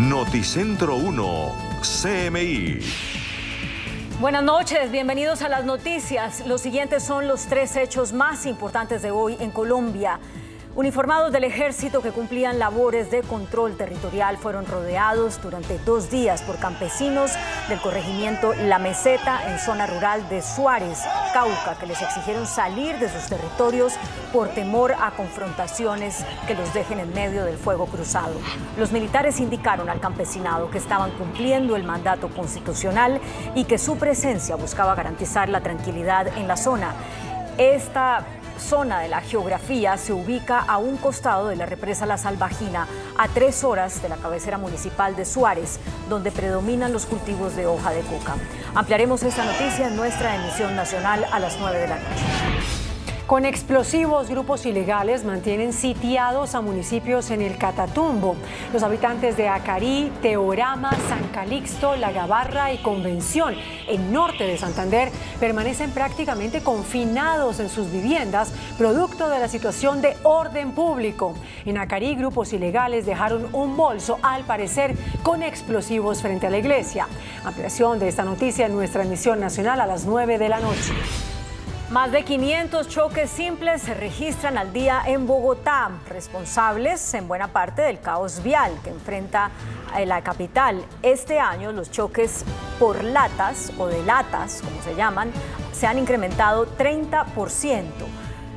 Noticentro 1, CMI. Buenas noches, bienvenidos a las noticias. Los siguientes son los tres hechos más importantes de hoy en Colombia. Uniformados del ejército que cumplían labores de control territorial fueron rodeados durante 2 días por campesinos del corregimiento La Meseta en zona rural de Suárez, Cauca, que les exigieron salir de sus territorios por temor a confrontaciones que los dejen en medio del fuego cruzado. Los militares indicaron al campesinado que estaban cumpliendo el mandato constitucional y que su presencia buscaba garantizar la tranquilidad en la zona. Esta zona de la geografía se ubica a un costado de la represa La Salvajina, a 3 horas de la cabecera municipal de Suárez, donde predominan los cultivos de hoja de coca. Ampliaremos esta noticia en nuestra emisión nacional a las 9 de la noche. Con explosivos, grupos ilegales mantienen sitiados a municipios en el Catatumbo. Los habitantes de Acarí, Teorama, San Calixto, La Gabarra y Convención, en norte de Santander, permanecen prácticamente confinados en sus viviendas, producto de la situación de orden público. En Acarí, grupos ilegales dejaron un bolso, al parecer, con explosivos frente a la iglesia. Ampliación de esta noticia en nuestra emisión nacional a las 9 de la noche. Más de 500 choques simples se registran al día en Bogotá, responsables en buena parte del caos vial que enfrenta la capital. Este año los choques por latas o de latas, como se llaman, se han incrementado 30%.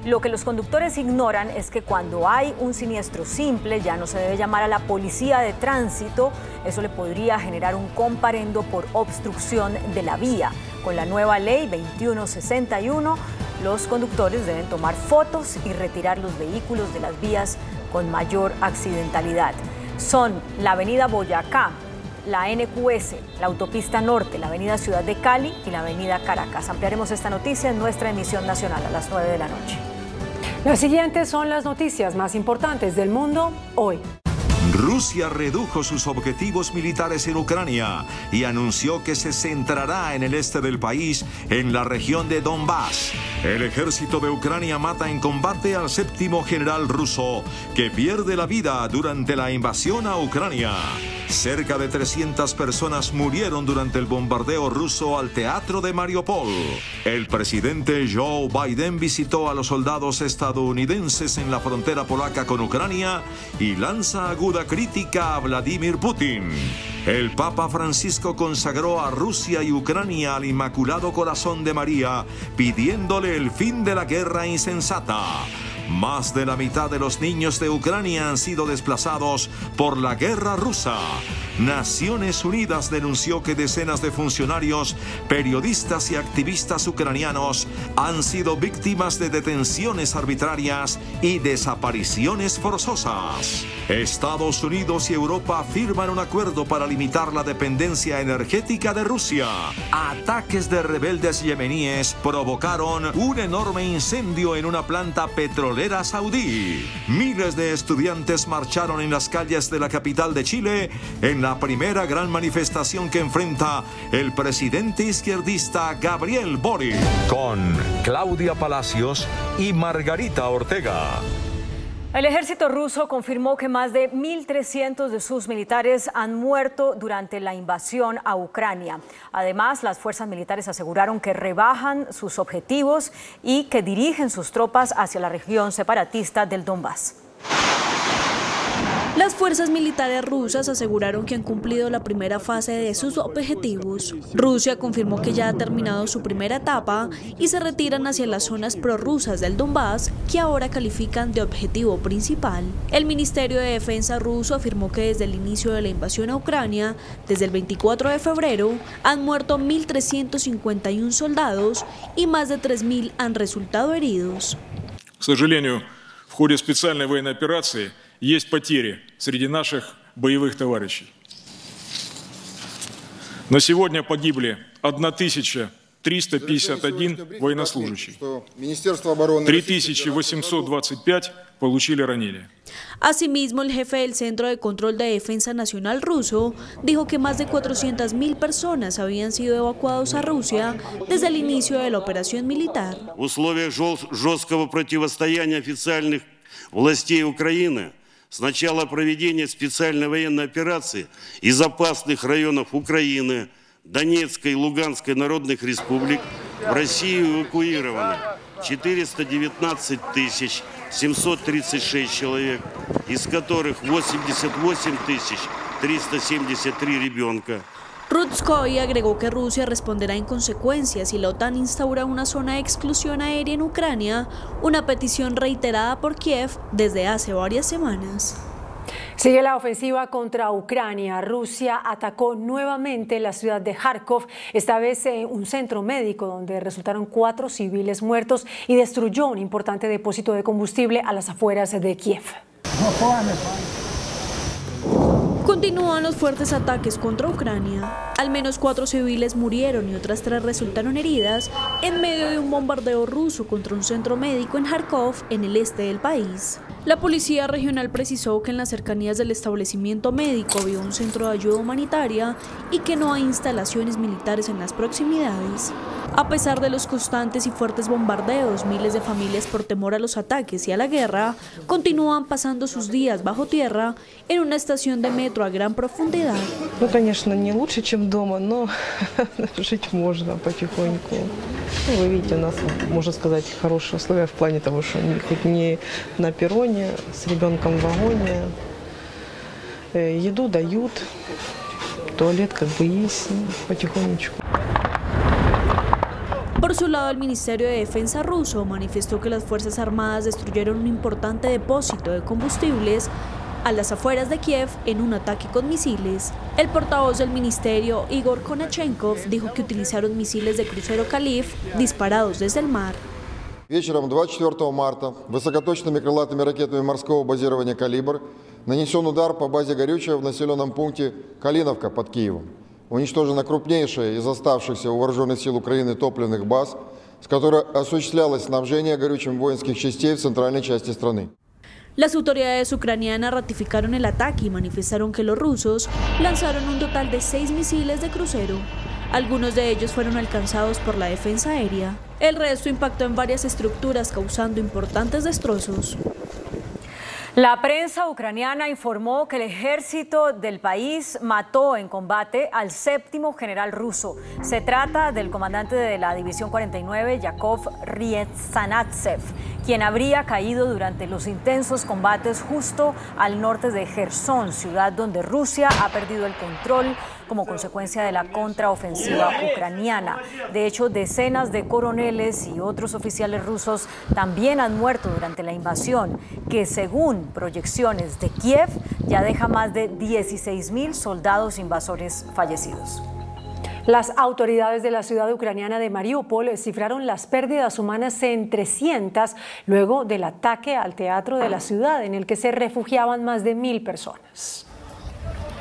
Lo que los conductores ignoran es que cuando hay un siniestro simple ya no se debe llamar a la policía de tránsito. Eso le podría generar un comparendo por obstrucción de la vía. Con la nueva ley 2161, los conductores deben tomar fotos y retirar los vehículos de las vías con mayor accidentalidad. Son la avenida Boyacá, la NQS, la autopista Norte, la avenida Ciudad de Cali y la avenida Caracas. Ampliaremos esta noticia en nuestra emisión nacional a las 9 de la noche. Las siguientes son las noticias más importantes del mundo hoy. Rusia redujo sus objetivos militares en Ucrania y anunció que se centrará en el este del país, en la región de Donbass. El ejército de Ucrania mata en combate al 7º general ruso, que pierde la vida durante la invasión a Ucrania. Cerca de 300 personas murieron durante el bombardeo ruso al teatro de Mariupol. El presidente Joe Biden visitó a los soldados estadounidenses en la frontera polaca con Ucrania y lanza aguda crítica a Vladimir Putin. El Papa Francisco consagró a Rusia y Ucrania al Inmaculado Corazón de María, pidiéndole el fin de la guerra insensata. Más de la mitad de los niños de Ucrania han sido desplazados por la guerra rusa. Naciones Unidas denunció que decenas de funcionarios, periodistas y activistas ucranianos han sido víctimas de detenciones arbitrarias y desapariciones forzosas. Estados Unidos y Europa firman un acuerdo para limitar la dependencia energética de Rusia. Ataques de rebeldes yemeníes provocaron un enorme incendio en una planta petrolera saudí. Miles de estudiantes marcharon en las calles de la capital de Chile en la primera gran manifestación que enfrenta el presidente izquierdista Gabriel Boric. Con Claudia Palacios y Margarita Ortega. El ejército ruso confirmó que más de 1.300 de sus militares han muerto durante la invasión a Ucrania. Además, las fuerzas militares aseguraron que rebajan sus objetivos y que dirigen sus tropas hacia la región separatista del Donbass. Las fuerzas militares rusas aseguraron que han cumplido la primera fase de sus objetivos. Rusia confirmó que ya ha terminado su primera etapa y se retiran hacia las zonas prorrusas del Donbass, que ahora califican de objetivo principal. El Ministerio de Defensa ruso afirmó que desde el inicio de la invasión a Ucrania, desde el 24 de febrero, han muerto 1.351 soldados y más de 3.000 han resultado heridos. К сожалению, в ходе специальной военной операции есть потери среди наших боевых товарищей. На сегодня погибли 1351 военнослужащий. 3825 получили ранения. Asimismo, el jefe del Centro de Control de Defensa Nacional ruso dijo que más de 400.000 personas habían sido evacuados a Rusia desde el inicio de la operación militar. В условиях жесткого противостояния официальных властей Украины С начала проведения специальной военной операции из опасных районов Украины, Донецкой и Луганской народных республик в Россию эвакуированы 419 736 человек, из которых 88 373 ребенка. Rudskoy agregó que Rusia responderá en consecuencia si la OTAN instaura una zona de exclusión aérea en Ucrania, una petición reiterada por Kiev desde hace varias semanas. Sigue la ofensiva contra Ucrania. Rusia atacó nuevamente la ciudad de Kharkov, esta vez un centro médico donde resultaron 4 civiles muertos y destruyó un importante depósito de combustible a las afueras de Kiev. Continúan los fuertes ataques contra Ucrania. Al menos 4 civiles murieron y otras 3 resultaron heridas en medio de un bombardeo ruso contra un centro médico en Kharkov, en el este del país. La policía regional precisó que en las cercanías del establecimiento médico había un centro de ayuda humanitaria y que no hay instalaciones militares en las proximidades. A pesar de los constantes y fuertes bombardeos, miles de familias, por temor a los ataques y a la guerra, continúan pasando sus días bajo tierra en una estación de metro a gran profundidad. Ну, конечно, не лучше, чем дома, но жить можно потихоньку. Вы видите, у нас, можно сказать, хорошие условия в плане того, что хоть не на перроне, с ребенком в вагоне, еду дают, туалет как бы есть, потихонечку. Por su lado, el Ministerio de Defensa ruso manifestó que las Fuerzas Armadas destruyeron un importante depósito de combustibles a las afueras de Kiev en un ataque con misiles. El portavoz del ministerio, Igor Konachenkov, dijo que utilizaron misiles de crucero Kalif disparados desde el mar. Вечером 24 марта высокоточными крылатыми ракетами морского базирования «Калибр» нанесен удар по базе горючего в населенном пункте Калиновка под Киевом. Уничтожена крупнейшая из оставшихся у вооруженных сил Украины топливных баз, с которой осуществлялось снабжение горючим воинских частей в центральной части страны. Las autoridades ucranianas ratificaron el ataque y manifestaron que los rusos lanzaron un total de 6 misiles de crucero. Algunos de ellos fueron alcanzados por la defensa aérea. El resto impactó en varias estructuras, causando importantes destrozos. La prensa ucraniana informó que el ejército del país mató en combate al 7º general ruso. Se trata del comandante de la División 49, Yakov Riazanatsev, quien habría caído durante los intensos combates justo al norte de Jersón, ciudad donde Rusia ha perdido el control como consecuencia de la contraofensiva ucraniana. De hecho, decenas de coroneles y otros oficiales rusos también han muerto durante la invasión, que según proyecciones de Kiev ya deja más de 16.000 soldados invasores fallecidos. Las autoridades de la ciudad ucraniana de Mariupol cifraron las pérdidas humanas en 300 luego del ataque al teatro de la ciudad, en el que se refugiaban más de 1.000 personas.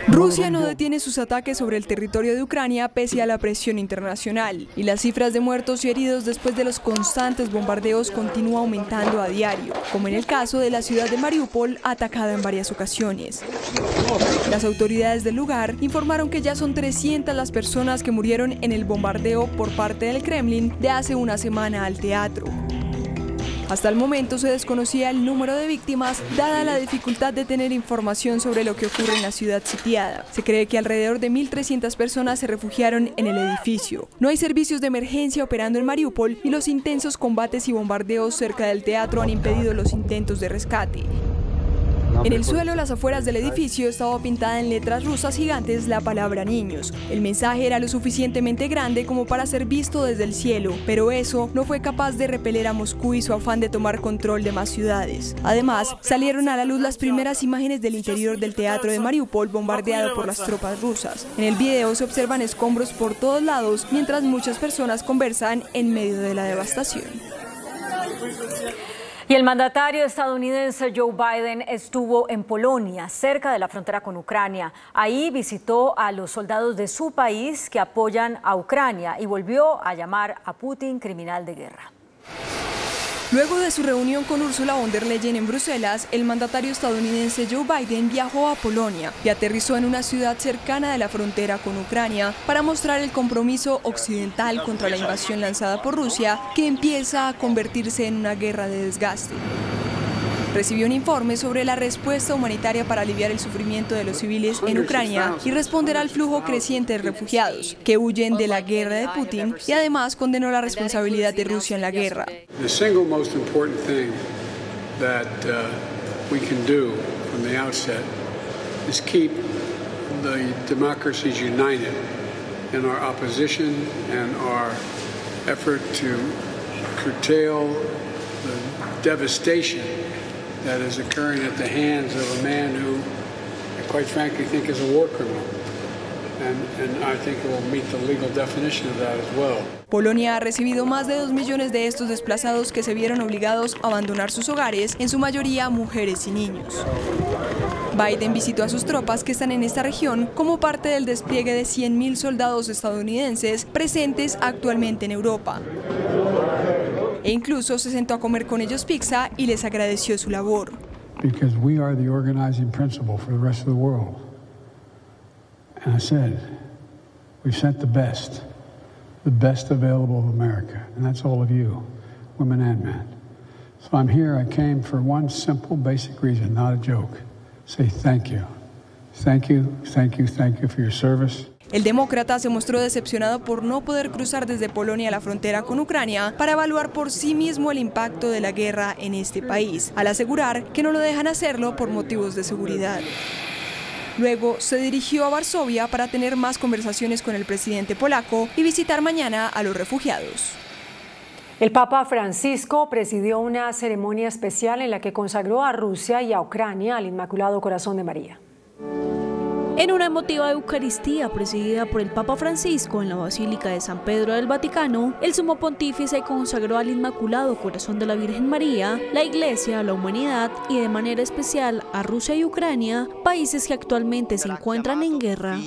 Rusia no detiene sus ataques sobre el territorio de Ucrania pese a la presión internacional, y las cifras de muertos y heridos después de los constantes bombardeos continúa aumentando a diario, como en el caso de la ciudad de Mariupol, atacada en varias ocasiones. Las autoridades del lugar informaron que ya son 300 las personas que murieron en el bombardeo por parte del Kremlin de hace una semana al teatro. Hasta el momento se desconocía el número de víctimas, dada la dificultad de tener información sobre lo que ocurre en la ciudad sitiada. Se cree que alrededor de 1.300 personas se refugiaron en el edificio. No hay servicios de emergencia operando en Mariupol y los intensos combates y bombardeos cerca del teatro han impedido los intentos de rescate. En el suelo, a las afueras del edificio, estaba pintada en letras rusas gigantes la palabra niños. El mensaje era lo suficientemente grande como para ser visto desde el cielo, pero eso no fue capaz de repeler a Moscú y su afán de tomar control de más ciudades. Además, salieron a la luz las primeras imágenes del interior del teatro de Mariupol bombardeado por las tropas rusas. En el video se observan escombros por todos lados, mientras muchas personas conversan en medio de la devastación. Y el mandatario estadounidense Joe Biden estuvo en Polonia, cerca de la frontera con Ucrania. Ahí visitó a los soldados de su país que apoyan a Ucrania y volvió a llamar a Putin criminal de guerra. Luego de su reunión con Ursula von der Leyen en Bruselas, el mandatario estadounidense Joe Biden viajó a Polonia y aterrizó en una ciudad cercana de la frontera con Ucrania para mostrar el compromiso occidental contra la invasión lanzada por Rusia, que empieza a convertirse en una guerra de desgaste. recibió un informe sobre la respuesta humanitaria para aliviar el sufrimiento de los civiles en Ucrania y responder al flujo creciente de refugiados que huyen de la guerra de Putin, y además condenó la responsabilidad de Rusia en la guerra. The single most important thing that we can do from the outset is keep the democracies united in our opposition and our effort to curtail the devastation that is occurring at the hands of a man who, I quite frankly, think is a war criminal. And I think it will meet the legal definition of that as well. Polonia ha recibido más de 2 millones de estos desplazados que se vieron obligados a abandonar sus hogares, en su mayoría mujeres y niños. Biden visitó a sus tropas que están en esta región como parte del despliegue de 100.000 soldados estadounidenses presentes actualmente en Europa. E incluso se sentó a comer con ellos pizza y les agradeció su labor. Because we are the organizing principle for the rest of the world. And I said, we've sent the best available of America, and that's all of you, women and men. So I'm here, I came for one simple, basic reason, not a joke. Say thank you. Thank you, thank you, thank you for your service. El demócrata se mostró decepcionado por no poder cruzar desde Polonia la frontera con Ucrania para evaluar por sí mismo el impacto de la guerra en este país, al asegurar que no lo dejan hacerlo por motivos de seguridad. Luego se dirigió a Varsovia para tener más conversaciones con el presidente polaco y visitar mañana a los refugiados. El Papa Francisco presidió una ceremonia especial en la que consagró a Rusia y a Ucrania al Inmaculado Corazón de María. En una emotiva Eucaristía presidida por el Papa Francisco en la Basílica de San Pedro del Vaticano, el Sumo Pontífice consagró al Inmaculado Corazón de la Virgen María, la Iglesia, la humanidad y de manera especial a Rusia y Ucrania, países que actualmente se encuentran en guerra.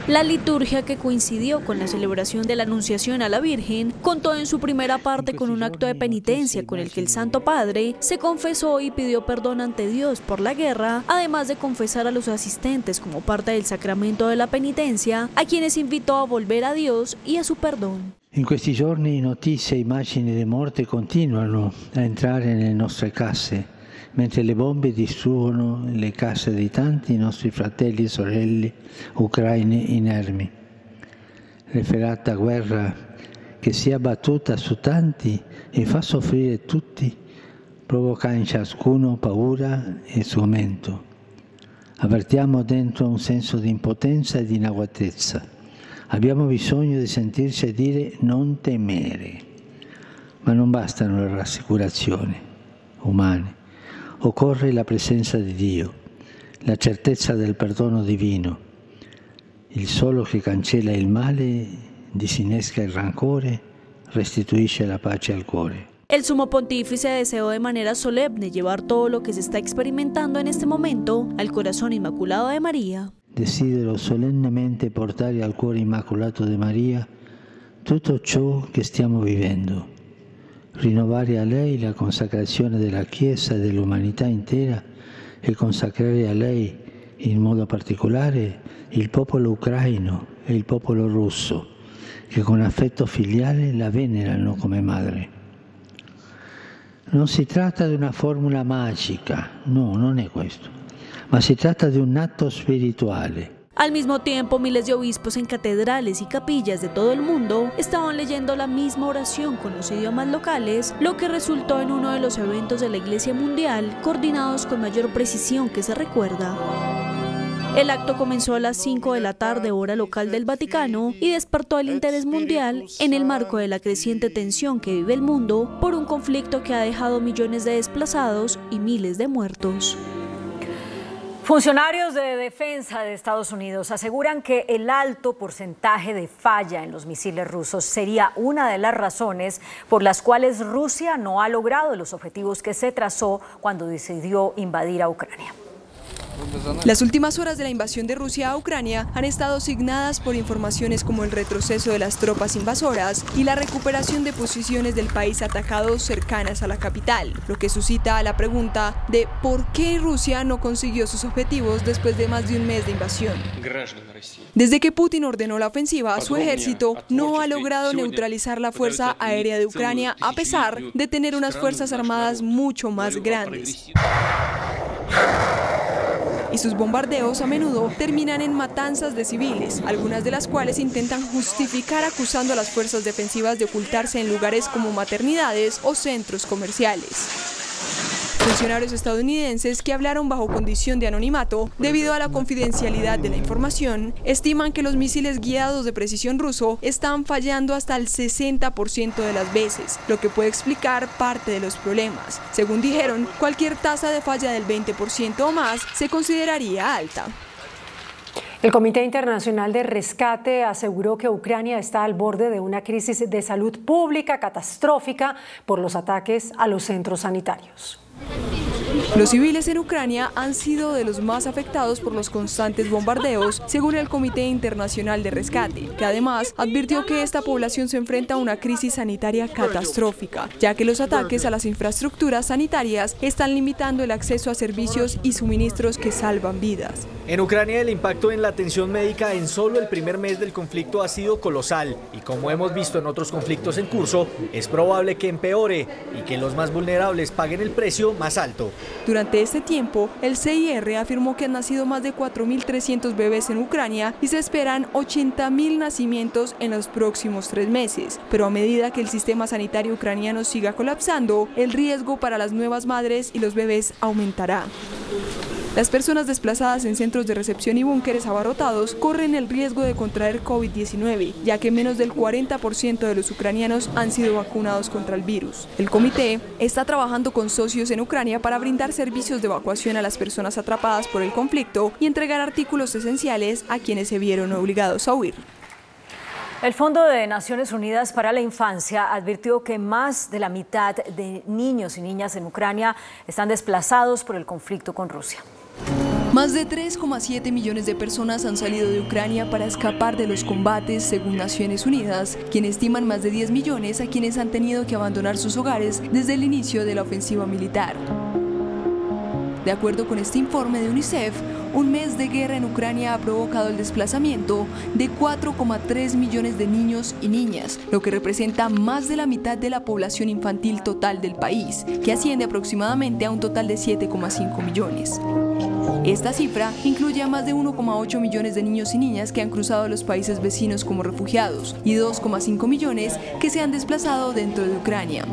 La liturgia, que coincidió con la celebración de la Anunciación a la Virgen, contó en su primera parte con un acto de penitencia con el que el Santo Padre se confesó y pidió perdón ante Dios por la guerra, además de confesar a los asistentes como parte del sacramento de la penitencia, a quienes invitó a volver a Dios y a su perdón. In questi giorni notizie e immagini di morte continuano a entrare nelle nostre case, mentre le bombe distruggono le case di tanti nostri fratelli e sorelle ucraini inermi. L'efferata guerra che si è abbattuta su tanti e fa soffrire tutti, provoca in ciascuno paura e sgomento. Avvertiamo dentro un senso di impotenza e di inadeguatezza. Abbiamo bisogno di sentirci dire non temere, ma non bastano le rassicurazioni umane. Occorre la presenza di Dio, la certezza del perdono divino, il solo che cancella il male, disinnesca il rancore, restituisce la pace al cuore. El Sumo Pontífice deseó de manera solemne llevar todo lo que se está experimentando en este momento al Corazón Inmaculado de María. Desidero solennemente portare al cuore immacolato di Maria tutto ciò che stiamo vivendo, rinnovare a lei la consacrazione della Chiesa e dell'umanità intera e consacrare a lei in modo particolare il popolo ucraino e il popolo russo, che con affetto filiale la venerano come madre. Non si tratta di una formula magica, no, non è questo, ma si tratta di un atto spirituale. Al mismo tiempo, miles de obispos en catedrales y capillas de todo el mundo estaban leyendo la misma oración con los idiomas locales, lo que resultó en uno de los eventos de la Iglesia Mundial coordinados con mayor precisión que se recuerda. El acto comenzó a las 5 de la tarde, hora local del Vaticano, y despertó el interés mundial en el marco de la creciente tensión que vive el mundo por un conflicto que ha dejado millones de desplazados y miles de muertos. Funcionarios de defensa de Estados Unidos aseguran que el alto porcentaje de falla en los misiles rusos sería una de las razones por las cuales Rusia no ha logrado los objetivos que se trazó cuando decidió invadir a Ucrania. Las últimas horas de la invasión de Rusia a Ucrania han estado signadas por informaciones como el retroceso de las tropas invasoras y la recuperación de posiciones del país atacados cercanas a la capital, lo que suscita la pregunta de por qué Rusia no consiguió sus objetivos después de más de un mes de invasión. Desde que Putin ordenó la ofensiva, su ejército no ha logrado neutralizar la fuerza aérea de Ucrania a pesar de tener unas fuerzas armadas mucho más grandes. Y sus bombardeos a menudo terminan en matanzas de civiles, algunas de las cuales intentan justificar acusando a las fuerzas defensivas de ocultarse en lugares como maternidades o centros comerciales. Funcionarios estadounidenses que hablaron bajo condición de anonimato debido a la confidencialidad de la información estiman que los misiles guiados de precisión ruso están fallando hasta el 60% de las veces, lo que puede explicar parte de los problemas. Según dijeron, cualquier tasa de falla del 20% o más se consideraría alta. El Comité Internacional de Rescate aseguró que Ucrania está al borde de una crisis de salud pública catastrófica por los ataques a los centros sanitarios. Los civiles en Ucrania han sido de los más afectados por los constantes bombardeos, según el Comité Internacional de Rescate, que además advirtió que esta población se enfrenta a una crisis sanitaria catastrófica, ya que los ataques a las infraestructuras sanitarias están limitando el acceso a servicios y suministros que salvan vidas. En Ucrania el impacto en la atención médica en solo el primer mes del conflicto ha sido colosal y como hemos visto en otros conflictos en curso, es probable que empeore y que los más vulnerables paguen el precio más alto. Durante este tiempo, el CIR afirmó que han nacido más de 4.300 bebés en Ucrania y se esperan 80.000 nacimientos en los próximos 3 meses. Pero a medida que el sistema sanitario ucraniano siga colapsando, el riesgo para las nuevas madres y los bebés aumentará. Las personas desplazadas en centros de recepción y búnkeres abarrotados corren el riesgo de contraer COVID-19, ya que menos del 40% de los ucranianos han sido vacunados contra el virus. El comité está trabajando con socios en Ucrania para brindar servicios de evacuación a las personas atrapadas por el conflicto y entregar artículos esenciales a quienes se vieron obligados a huir. El Fondo de Naciones Unidas para la Infancia advirtió que más de la mitad de niños y niñas en Ucrania están desplazados por el conflicto con Rusia. Más de 3,7 millones de personas han salido de Ucrania para escapar de los combates, según Naciones Unidas, quienes estiman más de 10 millones a quienes han tenido que abandonar sus hogares desde el inicio de la ofensiva militar. De acuerdo con este informe de UNICEF, un mes de guerra en Ucrania ha provocado el desplazamiento de 4,3 millones de niños y niñas, lo que representa más de la mitad de la población infantil total del país, que asciende aproximadamente a un total de 7,5 millones. Esta cifra incluye a más de 1,8 millones de niños y niñas que han cruzado los países vecinos como refugiados y 2,5 millones que se han desplazado dentro de Ucrania.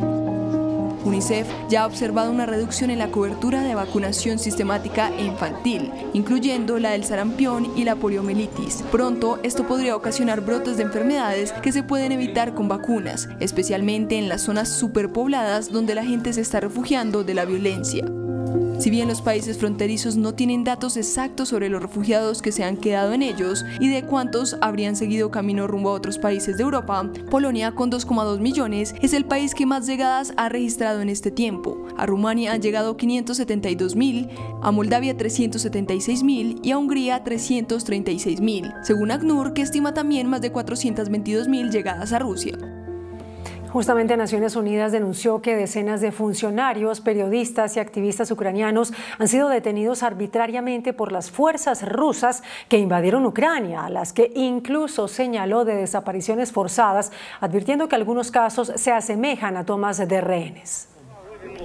UNICEF ya ha observado una reducción en la cobertura de vacunación sistemática e infantil, incluyendo la del sarampión y la poliomielitis. Pronto, esto podría ocasionar brotes de enfermedades que se pueden evitar con vacunas, especialmente en las zonas superpobladas donde la gente se está refugiando de la violencia. Si bien los países fronterizos no tienen datos exactos sobre los refugiados que se han quedado en ellos y de cuántos habrían seguido camino rumbo a otros países de Europa, Polonia, con 2,2 millones, es el país que más llegadas ha registrado en este tiempo. A Rumania han llegado 572.000, a Moldavia 376.000 y a Hungría 336.000, según ACNUR, que estima también más de 422.000 llegadas a Rusia. Justamente Naciones Unidas denunció que decenas de funcionarios, periodistas y activistas ucranianos han sido detenidos arbitrariamente por las fuerzas rusas que invadieron Ucrania, a las que incluso señaló de desapariciones forzadas, advirtiendo que algunos casos se asemejan a tomas de rehenes.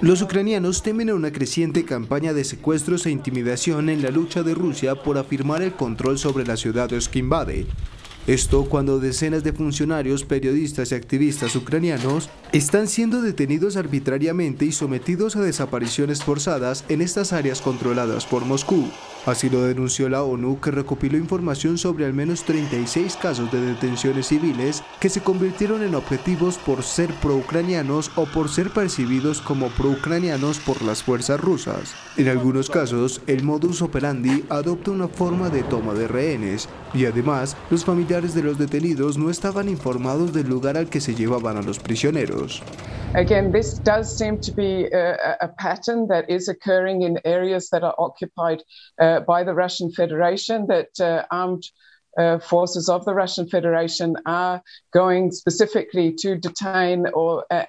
Los ucranianos temen a una creciente campaña de secuestros e intimidación en la lucha de Rusia por afirmar el control sobre las ciudades que invade. Esto cuando decenas de funcionarios, periodistas y activistas ucranianos están siendo detenidos arbitrariamente y sometidos a desapariciones forzadas en estas áreas controladas por Moscú. Así lo denunció la ONU, que recopiló información sobre al menos 36 casos de detenciones civiles que se convirtieron en objetivos por ser pro-ucranianos o por ser percibidos como pro-ucranianos por las fuerzas rusas. En algunos casos, el modus operandi adopta una forma de toma de rehenes y además los familiares de los detenidos no estaban informados del lugar al que se llevaban a los prisioneros. Again, this does seem to be a pattern that is occurring in areas that are occupied by the Russian Federation, that armed forces of the Russian Federation are going specifically to detain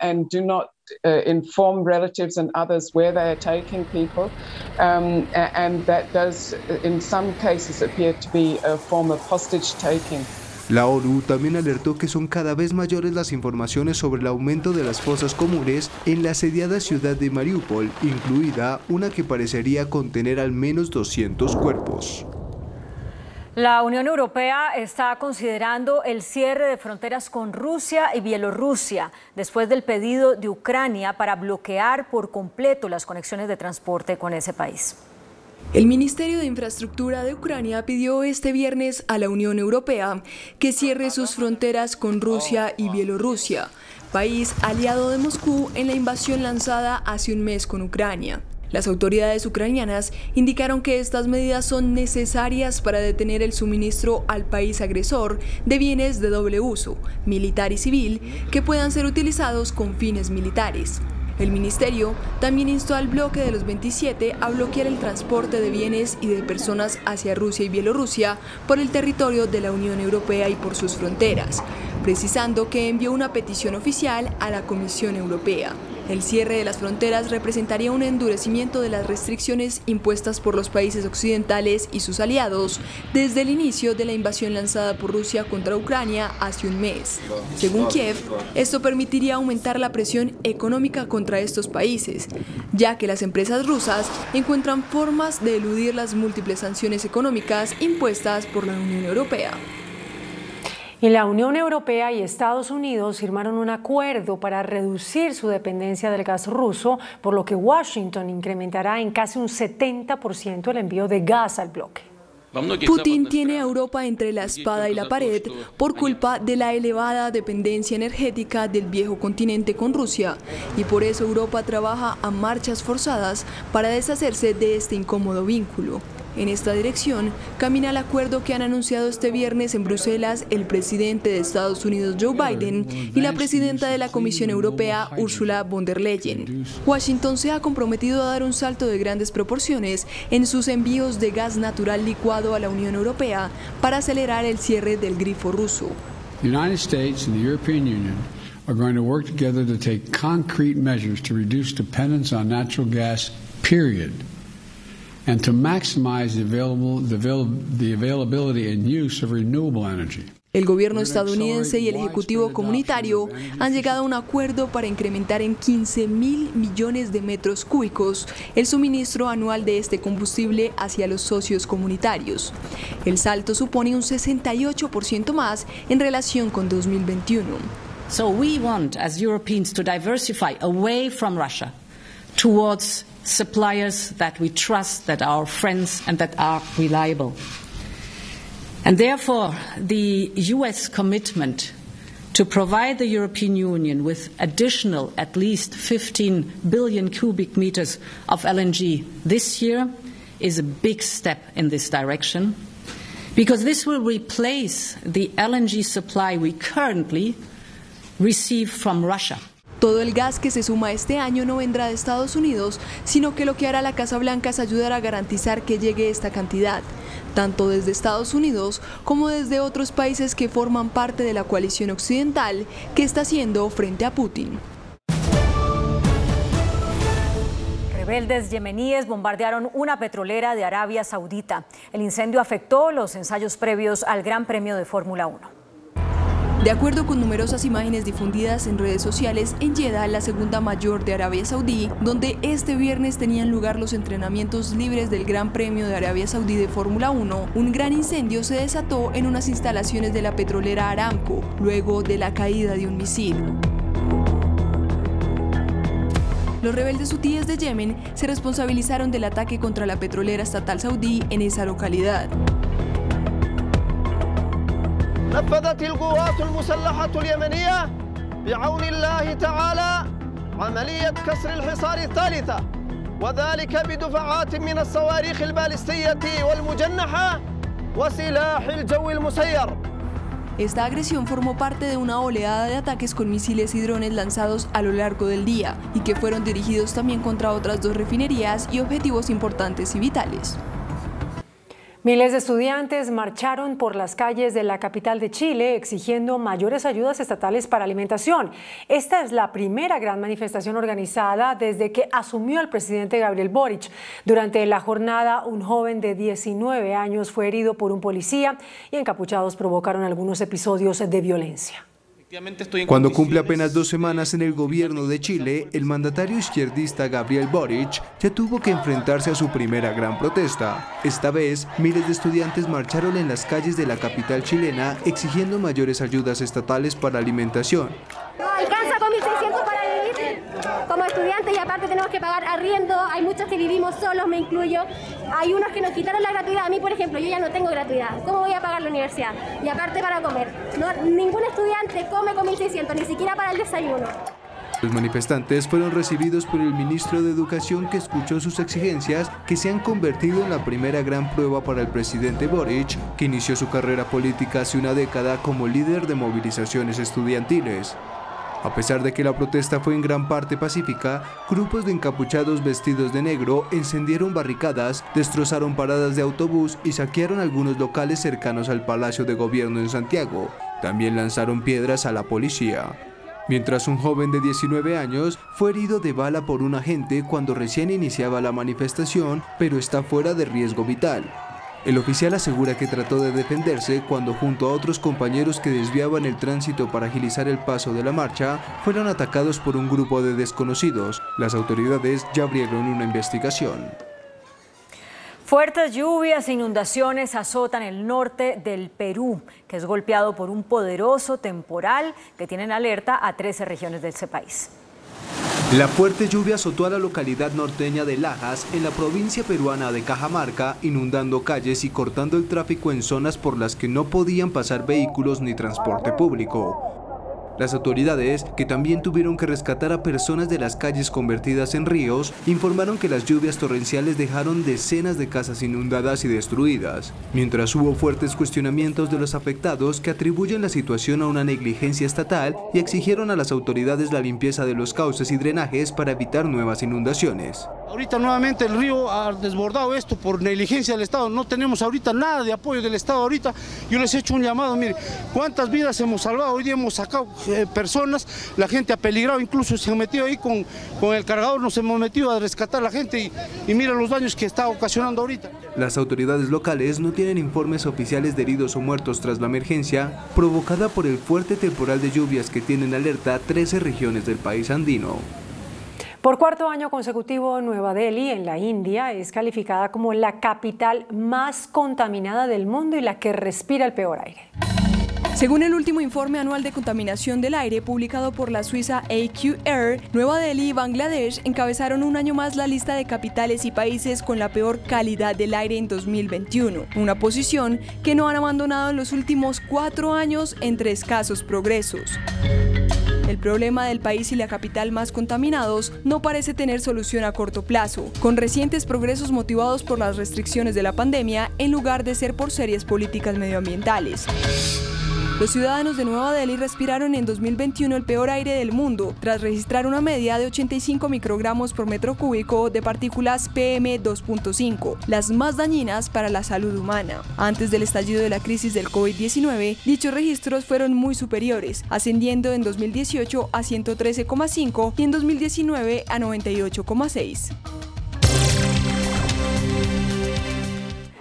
and do not inform relatives and others where they are taking people, and that does in some cases appear to be a form of hostage taking. La ONU también alertó que son cada vez mayores las informaciones sobre el aumento de las fosas comunes en la asediada ciudad de Mariupol, incluida una que parecería contener al menos 200 cuerpos. La Unión Europea está considerando el cierre de fronteras con Rusia y Bielorrusia después del pedido de Ucrania para bloquear por completo las conexiones de transporte con ese país. El Ministerio de Infraestructura de Ucrania pidió este viernes a la Unión Europea que cierre sus fronteras con Rusia y Bielorrusia, país aliado de Moscú en la invasión lanzada hace un mes con Ucrania. Las autoridades ucranianas indicaron que estas medidas son necesarias para detener el suministro al país agresor de bienes de doble uso, militar y civil, que puedan ser utilizados con fines militares. El ministerio también instó al bloque de los 27 a bloquear el transporte de bienes y de personas hacia Rusia y Bielorrusia por el territorio de la Unión Europea y por sus fronteras, precisando que envió una petición oficial a la Comisión Europea. El cierre de las fronteras representaría un endurecimiento de las restricciones impuestas por los países occidentales y sus aliados desde el inicio de la invasión lanzada por Rusia contra Ucrania hace un mes. Según Kiev, esto permitiría aumentar la presión económica contra estos países, ya que las empresas rusas encuentran formas de eludir las múltiples sanciones económicas impuestas por la Unión Europea. Y la Unión Europea y Estados Unidos firmaron un acuerdo para reducir su dependencia del gas ruso, por lo que Washington incrementará en casi un 70% el envío de gas al bloque. Putin tiene a Europa entre la espada y la pared por culpa de la elevada dependencia energética del viejo continente con Rusia, y por eso Europa trabaja a marchas forzadas para deshacerse de este incómodo vínculo. En esta dirección camina el acuerdo que han anunciado este viernes en Bruselas el presidente de Estados Unidos Joe Biden y la presidenta de la Comisión Europea Ursula von der Leyen. Washington se ha comprometido a dar un salto de grandes proporciones en sus envíos de gas natural licuado a la Unión Europea para acelerar el cierre del grifo ruso. The United States and the European Union are going to work together to take concrete measures to reduce dependence on natural gas, period. And to maximize the availability and use of renewable energy. El gobierno estadounidense y el Ejecutivo comunitario han llegado a un acuerdo para incrementar en 15.000 millones de metros cúbicos el suministro anual de este combustible hacia los socios comunitarios. El salto supone un 68% más en relación con 2021. So we want as Europeans to diversify away from Russia towards suppliers that we trust, that are friends and that are reliable. And therefore, the US commitment to provide the European Union with additional at least 15 billion cubic meters of LNG this year is a big step in this direction, because this will replace the LNG supply we currently receive from Russia. Todo el gas que se suma este año no vendrá de Estados Unidos, sino que lo que hará la Casa Blanca es ayudar a garantizar que llegue esta cantidad, tanto desde Estados Unidos como desde otros países que forman parte de la coalición occidental que está haciendo frente a Putin. Rebeldes yemeníes bombardearon una petrolera de Arabia Saudita. El incendio afectó los ensayos previos al Gran Premio de Fórmula 1. De acuerdo con numerosas imágenes difundidas en redes sociales, en Jeddah, la segunda mayor de Arabia Saudí, donde este viernes tenían lugar los entrenamientos libres del Gran Premio de Arabia Saudí de Fórmula 1, un gran incendio se desató en unas instalaciones de la petrolera Aramco, luego de la caída de un misil. Los rebeldes hutíes de Yemen se responsabilizaron del ataque contra la petrolera estatal saudí en esa localidad. نفذت القوات المسلحة اليمنية بعون الله تعالى عملية كسر الحصار الثالثة وذلك بدفعات من الصواريخ البالستية والمجنحة وسلاح الجو المسير. Esta agresión formó parte de una oleada de ataques con misiles y drones lanzados a lo largo del día y que fueron dirigidos también contra otras dos refinerías y objetivos importantes y vitales. Miles de estudiantes marcharon por las calles de la capital de Chile exigiendo mayores ayudas estatales para alimentación. Esta es la primera gran manifestación organizada desde que asumió el presidente Gabriel Boric. Durante la jornada, un joven de 19 años fue herido por un policía y encapuchados provocaron algunos episodios de violencia. Cuando cumple apenas 2 semanas en el gobierno de Chile, el mandatario izquierdista Gabriel Boric ya tuvo que enfrentarse a su primera gran protesta. Esta vez, miles de estudiantes marcharon en las calles de la capital chilena exigiendo mayores ayudas estatales para alimentación. No alcanza con 1.600 para vivir como estudiantes y aparte tenemos que pagar arriendo. Hay muchos que vivimos solos, me incluyo. Hay unos que nos quitaron la gratuidad. A mí, por ejemplo, yo ya no tengo gratuidad. ¿Cómo voy a pagar la universidad? Y aparte para comer. Ningún estudiante come con 1.600, ni siquiera para el desayuno. Los manifestantes fueron recibidos por el ministro de Educación, que escuchó sus exigencias, que se han convertido en la primera gran prueba para el presidente Boric, que inició su carrera política hace una década como líder de movilizaciones estudiantiles. A pesar de que la protesta fue en gran parte pacífica, grupos de encapuchados vestidos de negro encendieron barricadas, destrozaron paradas de autobús y saquearon algunos locales cercanos al Palacio de Gobierno en Santiago. También lanzaron piedras a la policía. Mientras un joven de 19 años fue herido de bala por un agente cuando recién iniciaba la manifestación, pero está fuera de riesgo vital. El oficial asegura que trató de defenderse cuando, junto a otros compañeros que desviaban el tránsito para agilizar el paso de la marcha, fueron atacados por un grupo de desconocidos. Las autoridades ya abrieron una investigación. Fuertes lluvias e inundaciones azotan el norte del Perú, que es golpeado por un poderoso temporal que tiene en alerta a 13 regiones de ese país. La fuerte lluvia azotó a la localidad norteña de Lajas, en la provincia peruana de Cajamarca, inundando calles y cortando el tráfico en zonas por las que no podían pasar vehículos ni transporte público. Las autoridades, que también tuvieron que rescatar a personas de las calles convertidas en ríos, informaron que las lluvias torrenciales dejaron decenas de casas inundadas y destruidas, mientras hubo fuertes cuestionamientos de los afectados que atribuyen la situación a una negligencia estatal y exigieron a las autoridades la limpieza de los cauces y drenajes para evitar nuevas inundaciones. Ahorita nuevamente el río ha desbordado esto por negligencia del Estado. No tenemos ahorita nada de apoyo del Estado. Ahorita yo les he hecho un llamado, mire, cuántas vidas hemos salvado. Hoy día hemos sacado personas, la gente ha peligrado, incluso se han metido ahí con el cargador, nos hemos metido a rescatar a la gente y mira los daños que está ocasionando ahorita. Las autoridades locales no tienen informes oficiales de heridos o muertos tras la emergencia provocada por el fuerte temporal de lluvias que tienen alerta 13 regiones del país andino. Por cuarto año consecutivo, Nueva Delhi, en la India, es calificada como la capital más contaminada del mundo y la que respira el peor aire. Según el último informe anual de contaminación del aire publicado por la suiza AQR, Nueva Delhi y Bangladesh encabezaron un año más la lista de capitales y países con la peor calidad del aire en 2021, una posición que no han abandonado en los últimos 4 años entre escasos progresos. El problema del país y la capital más contaminados no parece tener solución a corto plazo, con recientes progresos motivados por las restricciones de la pandemia en lugar de ser por serias políticas medioambientales. Los ciudadanos de Nueva Delhi respiraron en 2021 el peor aire del mundo, tras registrar una media de 85 microgramos por metro cúbico de partículas PM2.5, las más dañinas para la salud humana. Antes del estallido de la crisis del COVID-19, dichos registros fueron muy superiores, ascendiendo en 2018 a 113,5 y en 2019 a 98,6.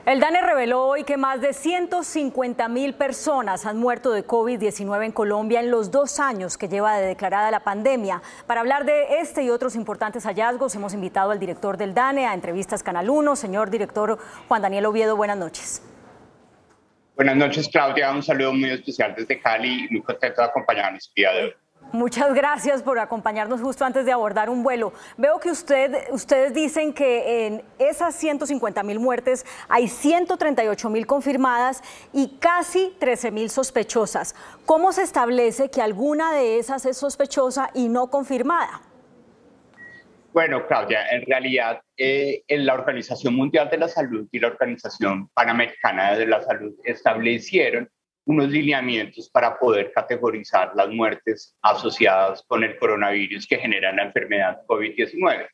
El DANE reveló hoy que más de 150.000 personas han muerto de COVID-19 en Colombia en los 2 años que lleva de declarada la pandemia. Para hablar de este y otros importantes hallazgos, hemos invitado al director del DANE a Entrevistas Canal 1. Señor director Juan Daniel Oviedo, buenas noches. Buenas noches, Claudia. Un saludo muy especial desde Cali y muy contento de acompañarnos el día de hoy. Muchas gracias por acompañarnos justo antes de abordar un vuelo. Veo que ustedes dicen que en esas 150.000 muertes hay 138.000 confirmadas y casi 13.000 sospechosas. ¿Cómo se establece que alguna de esas es sospechosa y no confirmada? Bueno, Claudia, en realidad la Organización Mundial de la Salud y la Organización Panamericana de la Salud establecieron unos lineamientos para poder categorizar las muertes asociadas con el coronavirus que generan la enfermedad COVID-19.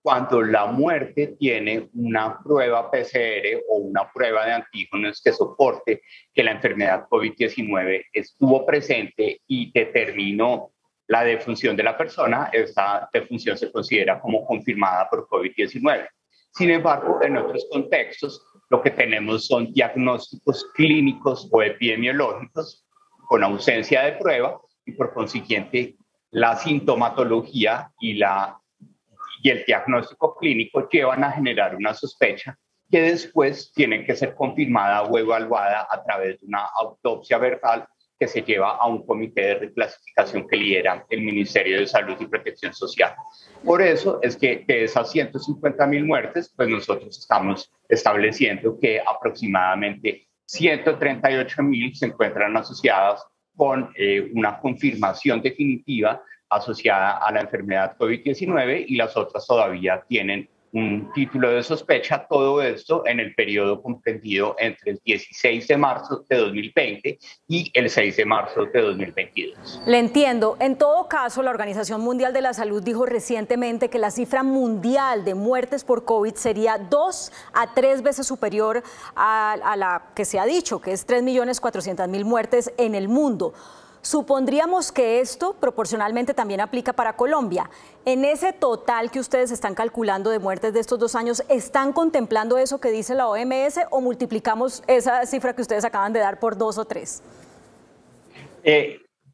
cuando la muerte tiene una prueba PCR o una prueba de antígenos que soporte que la enfermedad COVID-19 estuvo presente y determinó la defunción de la persona. Esta defunción se considera como confirmada por COVID-19. Sin embargo, en otros contextos, lo que tenemos son diagnósticos clínicos o epidemiológicos con ausencia de prueba y por consiguiente la sintomatología y el diagnóstico clínico llevan a generar una sospecha que después tiene que ser confirmada o evaluada a través de una autopsia verbal que se lleva a un comité de reclasificación que lidera el Ministerio de Salud y Protección Social. Por eso es que de esas 150.000 muertes, pues nosotros estamos estableciendo que aproximadamente 138.000 se encuentran asociadas con una confirmación definitiva asociada a la enfermedad COVID-19 y las otras todavía tienen un título de sospecha. Todo esto en el periodo comprendido entre el 16 de marzo de 2020 y el 6 de marzo de 2022. Le entiendo. En todo caso, la Organización Mundial de la Salud dijo recientemente que la cifra mundial de muertes por COVID sería 2 a 3 veces superior a la que se ha dicho, que es 3.400.000 muertes en el mundo. Supondríamos que esto proporcionalmente también aplica para Colombia. En ese total que ustedes están calculando de muertes de estos 2 años, ¿están contemplando eso que dice la OMS o multiplicamos esa cifra que ustedes acaban de dar por 2 o 3?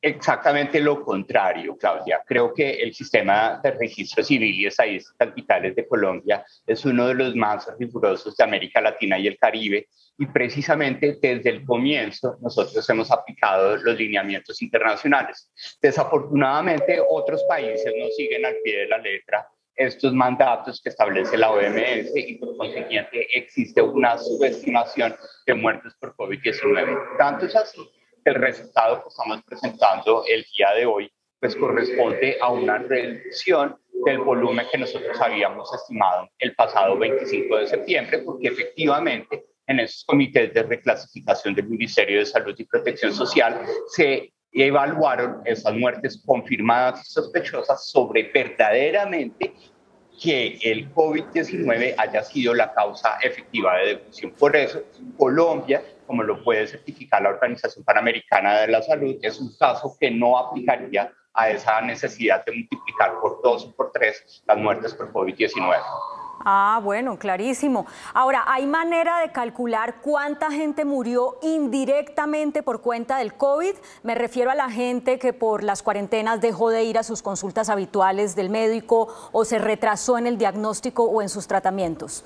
Exactamente lo contrario, Claudia. Creo que el sistema de registro civil y estadísticas vitales de Colombia es uno de los más rigurosos de América Latina y el Caribe, y precisamente desde el comienzo nosotros hemos aplicado los lineamientos internacionales. Desafortunadamente otros países no siguen al pie de la letra estos mandatos que establece la OMS y por consiguiente existe una subestimación de muertes por COVID-19. Tanto es así que el resultado que estamos presentando el día de hoy pues corresponde a una reducción del volumen que nosotros habíamos estimado el pasado 25 de septiembre, porque efectivamente en esos comités de reclasificación del Ministerio de Salud y Protección Social se evaluaron esas muertes confirmadas y sospechosas sobre verdaderamente que el COVID-19 haya sido la causa efectiva de defunción. Por eso, Colombia, como lo puede certificar la Organización Panamericana de la Salud, es un caso que no aplicaría a esa necesidad de multiplicar por 2 o por 3 las muertes por COVID-19. Ah, bueno, clarísimo. Ahora, ¿hay manera de calcular cuánta gente murió indirectamente por cuenta del COVID? Me refiero a la gente que por las cuarentenas dejó de ir a sus consultas habituales del médico o se retrasó en el diagnóstico o en sus tratamientos.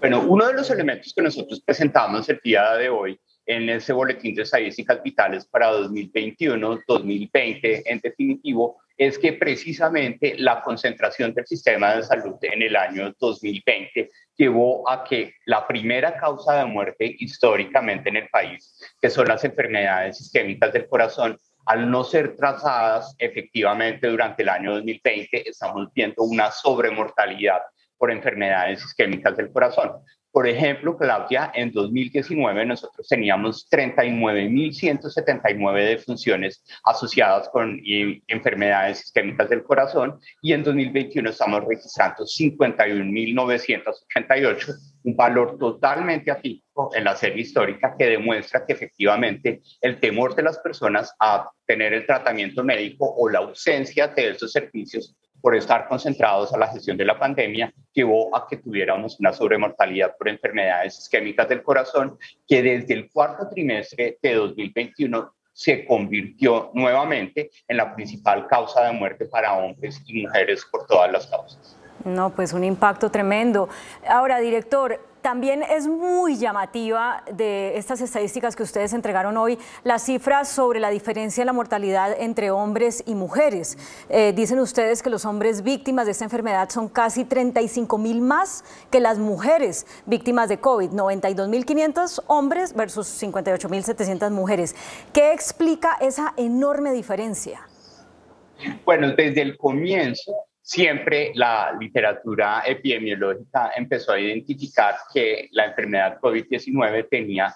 Bueno, uno de los elementos que nosotros presentamos el día de hoy en ese boletín de estadísticas vitales para 2021-2020, en definitivo, es que precisamente la concentración del sistema de salud en el año 2020 llevó a que la primera causa de muerte históricamente en el país, que son las enfermedades isquémicas del corazón, al no ser trazadas efectivamente durante el año 2020, estamos viendo una sobremortalidad por enfermedades isquémicas del corazón. Por ejemplo, Claudia, en 2019 nosotros teníamos 39.179 defunciones asociadas con enfermedades isquémicas del corazón y en 2021 estamos registrando 51.988, un valor totalmente atípico en la serie histórica que demuestra que efectivamente el temor de las personas a tener el tratamiento médico o la ausencia de esos servicios por estar concentrados a la gestión de la pandemia, llevó a que tuviéramos una sobremortalidad por enfermedades isquémicas del corazón, que desde el cuarto trimestre de 2021 se convirtió nuevamente en la principal causa de muerte para hombres y mujeres por todas las causas. No, pues un impacto tremendo. Ahora, director, también es muy llamativa de estas estadísticas que ustedes entregaron hoy, las cifras sobre la diferencia en la mortalidad entre hombres y mujeres. Dicen ustedes que los hombres víctimas de esta enfermedad son casi 35.000 más que las mujeres víctimas de COVID, 92.500 hombres versus 58.700 mujeres. ¿Qué explica esa enorme diferencia? Bueno, desde el comienzo, siempre la literatura epidemiológica empezó a identificar que la enfermedad COVID-19 tenía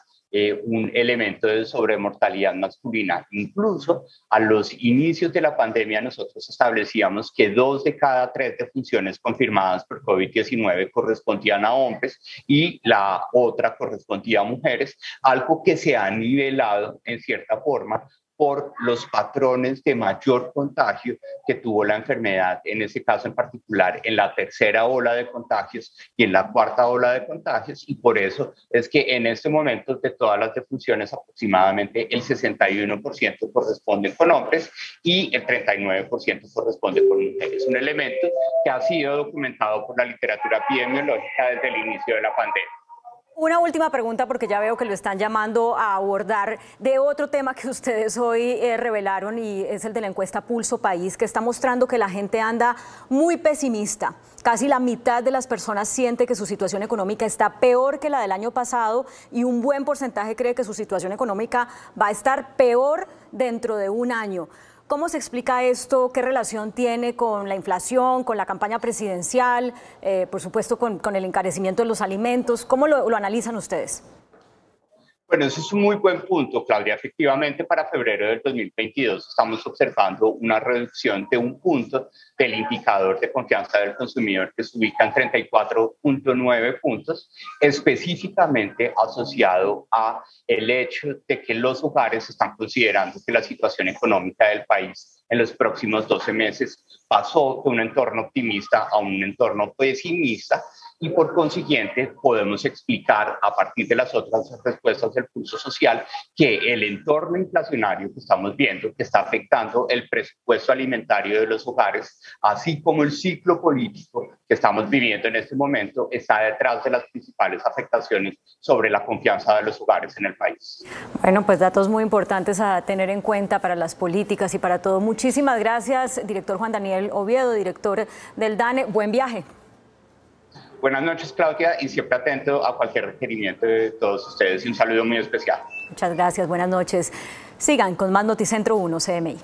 un elemento de sobremortalidad masculina. Incluso a los inicios de la pandemia nosotros establecíamos que 2 de cada 3 defunciones confirmadas por COVID-19 correspondían a hombres y la otra correspondía a mujeres, algo que se ha nivelado en cierta forma por los patrones de mayor contagio que tuvo la enfermedad, en ese caso en particular, en la tercera ola de contagios y en la cuarta ola de contagios, y por eso es que en este momento de todas las defunciones aproximadamente el 61% corresponden con hombres y el 39% corresponde con mujeres. Un elemento que ha sido documentado por la literatura epidemiológica desde el inicio de la pandemia. Una última pregunta, porque ya veo que lo están llamando a abordar, de otro tema que ustedes hoy revelaron, y es el de la encuesta Pulso País, que está mostrando que la gente anda muy pesimista. Casi la mitad de las personas siente que su situación económica está peor que la del año pasado y un buen porcentaje cree que su situación económica va a estar peor dentro de un año. ¿Cómo se explica esto? ¿Qué relación tiene con la inflación, con la campaña presidencial, por supuesto con el encarecimiento de los alimentos? ¿Cómo lo analizan ustedes? Bueno, ese es un muy buen punto, Claudia. Efectivamente, para febrero del 2022 estamos observando una reducción de 1 punto del indicador de confianza del consumidor, que se ubica en 34.9 puntos, específicamente asociado a el hecho de que los hogares están considerando que la situación económica del país en los próximos 12 meses pasó de un entorno optimista a un entorno pesimista, y por consiguiente podemos explicar a partir de las otras respuestas del pulso social que el entorno inflacionario que estamos viendo, que está afectando el presupuesto alimentario de los hogares, así como el ciclo político que estamos viviendo en este momento, está detrás de las principales afectaciones sobre la confianza de los hogares en el país. Bueno, pues datos muy importantes a tener en cuenta para las políticas y para todo. Muchísimas gracias, director Juan Daniel Oviedo, director del DANE. Buen viaje. Buenas noches, Claudia, y siempre atento a cualquier requerimiento de todos ustedes, y un saludo muy especial. Muchas gracias, buenas noches. Sigan con más Noticentro 1 CMI.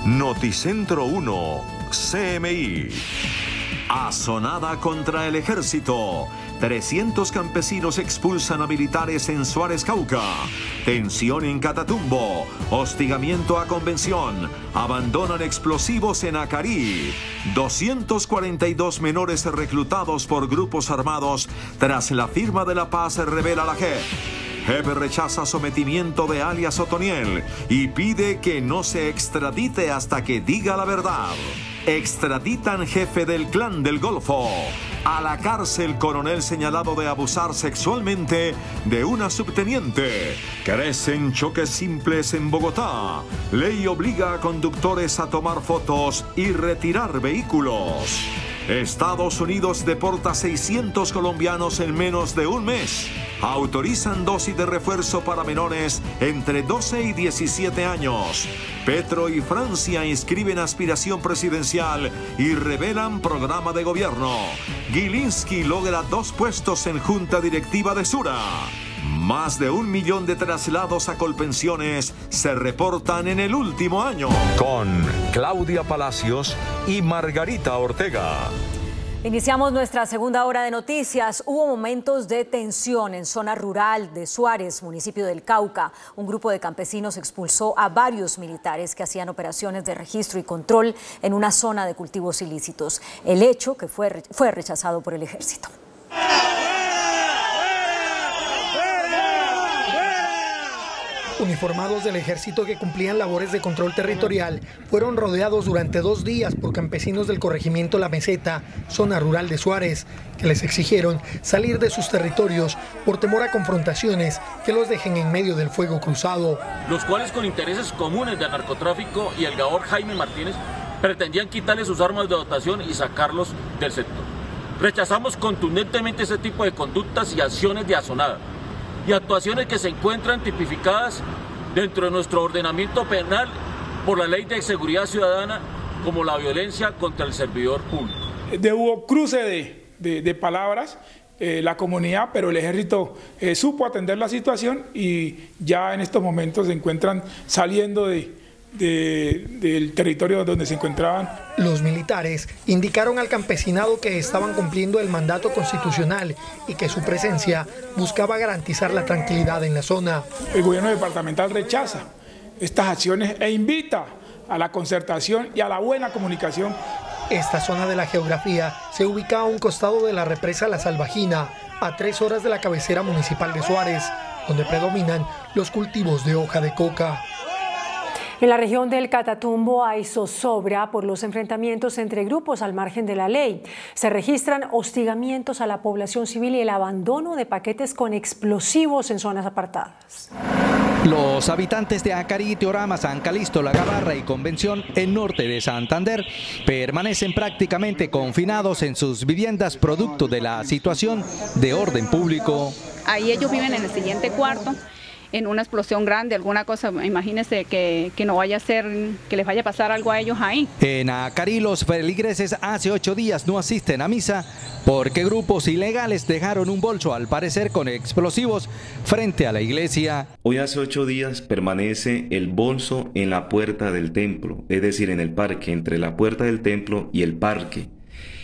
Noticentro 1 CMI. Asonada contra el ejército. 300 campesinos expulsan a militares en Suárez, Cauca. Tensión en Catatumbo. Hostigamiento a convención. Abandonan explosivos en Acarí. 242 menores reclutados por grupos armados tras la firma de la paz, revela la JEP. JEP rechaza sometimiento de alias Otoniel y pide que no se extradite hasta que diga la verdad. Extraditan jefe del Clan del Golfo. A la cárcel coronel señalado de abusar sexualmente de una subteniente. Crecen choques simples en Bogotá. Ley obliga a conductores a tomar fotos y retirar vehículos. Estados Unidos deporta 600 colombianos en menos de un mes. Autorizan dosis de refuerzo para menores entre 12 y 17 años. Petro y Francia inscriben aspiración presidencial y revelan programa de gobierno. Gilinski logra 2 puestos en junta directiva de Sura. Más de 1 millón de traslados a Colpensiones se reportan en el último año. Con Claudia Palacios y Margarita Ortega. Iniciamos nuestra segunda hora de noticias. Hubo momentos de tensión en zona rural de Suárez, municipio del Cauca. Un grupo de campesinos expulsó a varios militares que hacían operaciones de registro y control en una zona de cultivos ilícitos. El hecho que fue rechazado por el ejército. Uniformados del ejército que cumplían labores de control territorial fueron rodeados durante 2 días por campesinos del corregimiento La Meseta, zona rural de Suárez, que les exigieron salir de sus territorios por temor a confrontaciones que los dejen en medio del fuego cruzado. Los cuales, con intereses comunes del narcotráfico y el gabor Jaime Martínez, pretendían quitarles sus armas de dotación y sacarlos del sector. Rechazamos contundentemente ese tipo de conductas y acciones de asonada y actuaciones que se encuentran tipificadas dentro de nuestro ordenamiento penal por la Ley de Seguridad Ciudadana como la violencia contra el servidor público. Hubo cruce de palabras, la comunidad, pero el ejército supo atender la situación y ya en estos momentos se encuentran saliendo de del territorio donde se encontraban. Los militares indicaron al campesinado que estaban cumpliendo el mandato constitucional y que su presencia buscaba garantizar la tranquilidad en la zona. El gobierno departamental rechaza estas acciones e invita a la concertación y a la buena comunicación. Esta zona de la geografía se ubica a un costado de la represa La Salvajina, a 3 horas de la cabecera municipal de Suárez, donde predominan los cultivos de hoja de coca. En la región del Catatumbo hay zozobra por los enfrentamientos entre grupos al margen de la ley. Se registran hostigamientos a la población civil y el abandono de paquetes con explosivos en zonas apartadas. Los habitantes de Acarí, Teorama, San Calixto, La Gabarra y Convención, el norte de Santander, permanecen prácticamente confinados en sus viviendas producto de la situación de orden público. Ahí ellos viven en el siguiente cuarto. En una explosión grande, alguna cosa, imagínense que no vaya a ser, que les vaya a pasar algo a ellos ahí. En Acarí, los feligreses hace 8 días no asisten a misa porque grupos ilegales dejaron un bolso, al parecer con explosivos, frente a la iglesia. Hoy hace 8 días permanece el bolso en la puerta del templo, es decir, en el parque, entre la puerta del templo y el parque.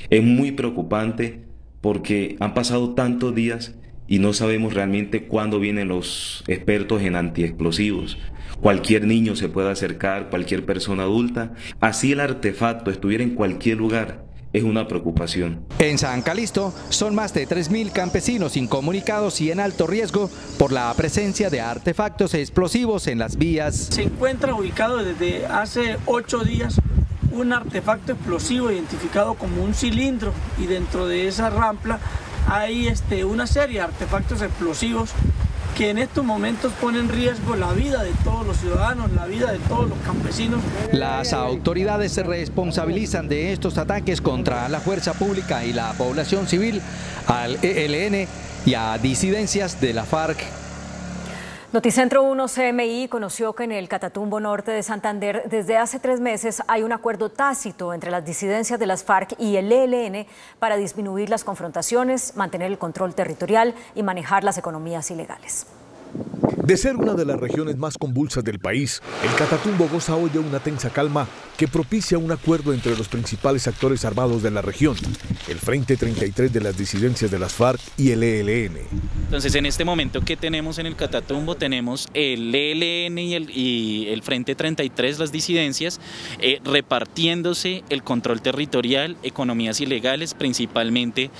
Es muy preocupante porque han pasado tantos días y no sabemos realmente cuándo vienen los expertos en antiexplosivos. Cualquier niño se puede acercar, cualquier persona adulta. Así el artefacto estuviera en cualquier lugar, es una preocupación. En San Calixto son más de 3.000 campesinos incomunicados y en alto riesgo por la presencia de artefactos explosivos en las vías. Se encuentra ubicado desde hace 8 días un artefacto explosivo identificado como un cilindro, y dentro de esa rampla hay una serie de artefactos explosivos que en estos momentos ponen en riesgo la vida de todos los ciudadanos, la vida de todos los campesinos. Las autoridades se responsabilizan de estos ataques contra la fuerza pública y la población civil, al ELN y a disidencias de la FARC. Noticentro 1 CMI conoció que en el Catatumbo norte de Santander desde hace 3 meses hay un acuerdo tácito entre las disidencias de las FARC y el ELN para disminuir las confrontaciones, mantener el control territorial y manejar las economías ilegales. De ser una de las regiones más convulsas del país, el Catatumbo goza hoy de una tensa calma que propicia un acuerdo entre los principales actores armados de la región, el Frente 33 de las disidencias de las FARC y el ELN. Entonces, en este momento, ¿qué tenemos en el Catatumbo? Tenemos el ELN y el Frente 33, las disidencias, repartiéndose el control territorial, economías ilegales, principalmente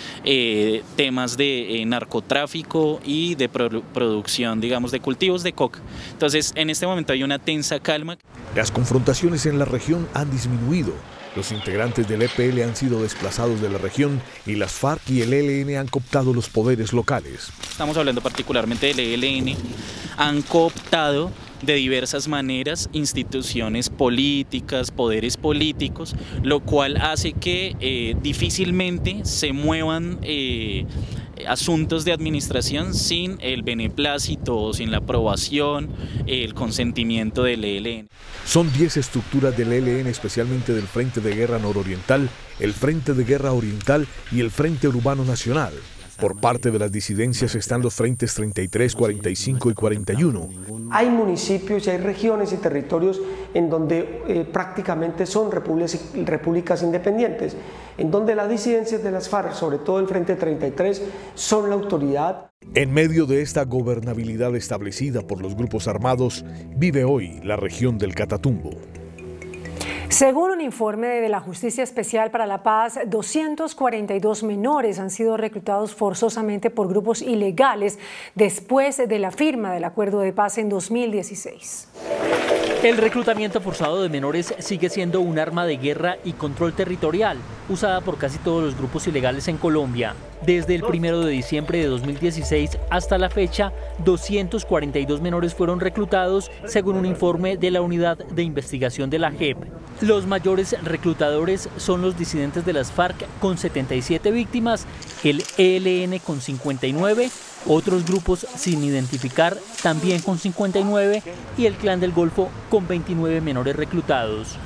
temas de narcotráfico y de producción, digamos, de cultivos de coca. Entonces, en este momento hay una tensa calma. Las confrontaciones en la región han disminuido. Los integrantes del EPL han sido desplazados de la región y las FARC y el ELN han cooptado los poderes locales. Estamos hablando particularmente del ELN. Han cooptado de diversas maneras instituciones políticas, poderes políticos, lo cual hace que difícilmente se muevan asuntos de administración sin el beneplácito, sin la aprobación, el consentimiento del ELN. Son 10 estructuras del ELN, especialmente del Frente de Guerra Nororiental, el Frente de Guerra Oriental y el Frente Urbano Nacional. Por parte de las disidencias están los frentes 33, 45 y 41. Hay municipios y hay regiones y territorios en donde prácticamente son repúblicas independientes, en donde las disidencias de las FARC, sobre todo el Frente 33, son la autoridad. En medio de esta gobernabilidad establecida por los grupos armados, vive hoy la región del Catatumbo. Según un informe de la Justicia Especial para la Paz, 242 menores han sido reclutados forzosamente por grupos ilegales después de la firma del acuerdo de paz en 2016. El reclutamiento forzado de menores sigue siendo un arma de guerra y control territorial usada por casi todos los grupos ilegales en Colombia. Desde el 1 de diciembre de 2016 hasta la fecha, 242 menores fueron reclutados, según un informe de la Unidad de Investigación de la JEP. Los mayores reclutadores son los disidentes de las FARC con 77 víctimas, el ELN con 59, otros grupos sin identificar también con 59 y el Clan del Golfo con 29 menores reclutados.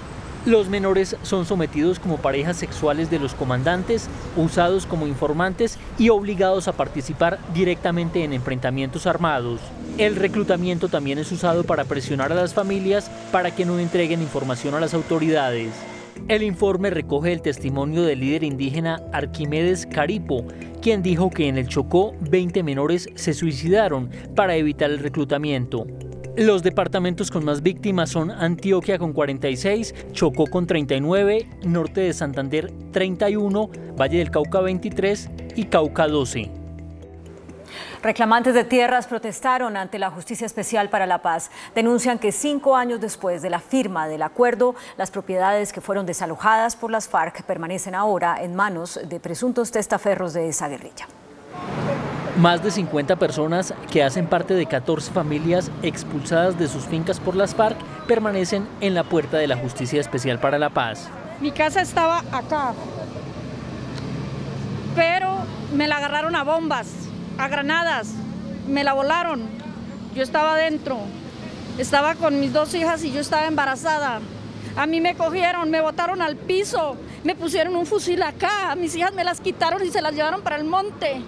Los menores son sometidos como parejas sexuales de los comandantes, usados como informantes y obligados a participar directamente en enfrentamientos armados. El reclutamiento también es usado para presionar a las familias para que no entreguen información a las autoridades. El informe recoge el testimonio del líder indígena Arquimedes Caripo, quien dijo que en el Chocó 20 menores se suicidaron para evitar el reclutamiento. Los departamentos con más víctimas son Antioquia con 46, Chocó con 39, Norte de Santander 31, Valle del Cauca 23 y Cauca 12. Reclamantes de tierras protestaron ante la Justicia Especial para la Paz. Denuncian que 5 años después de la firma del acuerdo, las propiedades que fueron desalojadas por las FARC permanecen ahora en manos de presuntos testaferros de esa guerrilla. Más de 50 personas que hacen parte de 14 familias expulsadas de sus fincas por las FARC permanecen en la puerta de la Justicia Especial para la Paz. Mi casa estaba acá, pero me la agarraron a bombas, a granadas, me la volaron. Yo estaba adentro, estaba con mis 2 hijas y yo estaba embarazada. A mí me cogieron, me botaron al piso, me pusieron un fusil acá, a mis hijas me las quitaron y se las llevaron para el monte.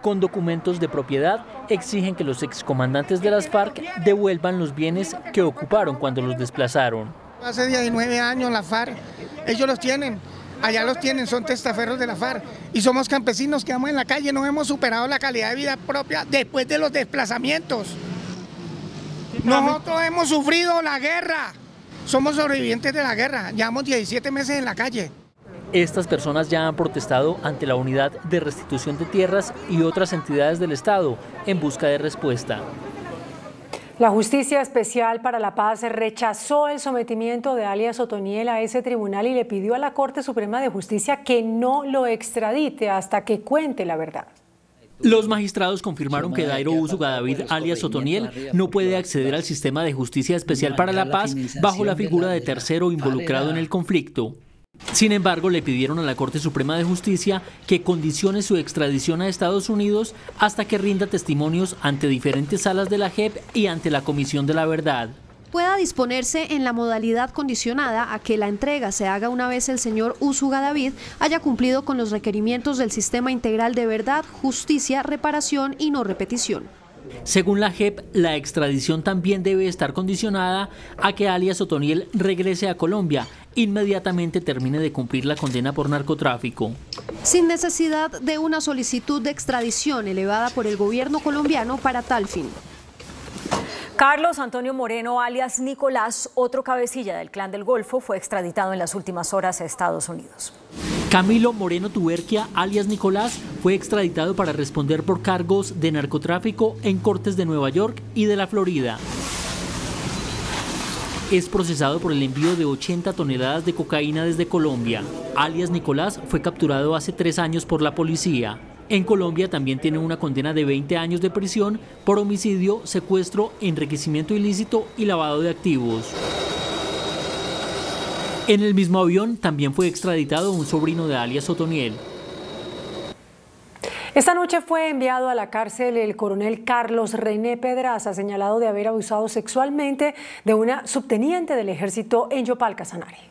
Con documentos de propiedad, exigen que los excomandantes de las FARC devuelvan los bienes que ocuparon cuando los desplazaron. Hace 19 años la FARC, ellos los tienen, allá los tienen, son testaferros de la FARC. Y somos campesinos que vamos en la calle, no hemos superado la calidad de vida propia después de los desplazamientos. Nosotros hemos sufrido la guerra, somos sobrevivientes de la guerra, llevamos 17 meses en la calle. Estas personas ya han protestado ante la Unidad de Restitución de Tierras y otras entidades del Estado en busca de respuesta. La Justicia Especial para la Paz rechazó el sometimiento de alias Otoniel a ese tribunal y le pidió a la Corte Suprema de Justicia que no lo extradite hasta que cuente la verdad. Los magistrados confirmaron que Dairo Usugadavid, alias Otoniel, no puede acceder al sistema de Justicia Especial para la Paz bajo la figura de tercero involucrado en el conflicto. Sin embargo, le pidieron a la Corte Suprema de Justicia que condicione su extradición a Estados Unidos hasta que rinda testimonios ante diferentes salas de la JEP y ante la Comisión de la Verdad. Pueda disponerse en la modalidad condicionada a que la entrega se haga una vez el señor Usugadavid haya cumplido con los requerimientos del Sistema Integral de Verdad, Justicia, Reparación y No Repetición. Según la JEP, la extradición también debe estar condicionada a que alias Otoniel regrese a Colombia inmediatamente termine de cumplir la condena por narcotráfico. Sin necesidad de una solicitud de extradición elevada por el gobierno colombiano para tal fin. Carlos Antonio Moreno, alias Nicolás, otro cabecilla del Clan del Golfo, fue extraditado en las últimas horas a Estados Unidos. Camilo Moreno Tuberquia, alias Nicolás, fue extraditado para responder por cargos de narcotráfico en cortes de Nueva York y de la Florida. Es procesado por el envío de 80 toneladas de cocaína desde Colombia. Alias Nicolás fue capturado hace 3 años por la policía. En Colombia también tiene una condena de 20 años de prisión por homicidio, secuestro, enriquecimiento ilícito y lavado de activos. En el mismo avión también fue extraditado un sobrino de alias Otoniel. Esta noche fue enviado a la cárcel el coronel Carlos René Pedraza, señalado de haber abusado sexualmente de una subteniente del ejército en Yopal, Casanare.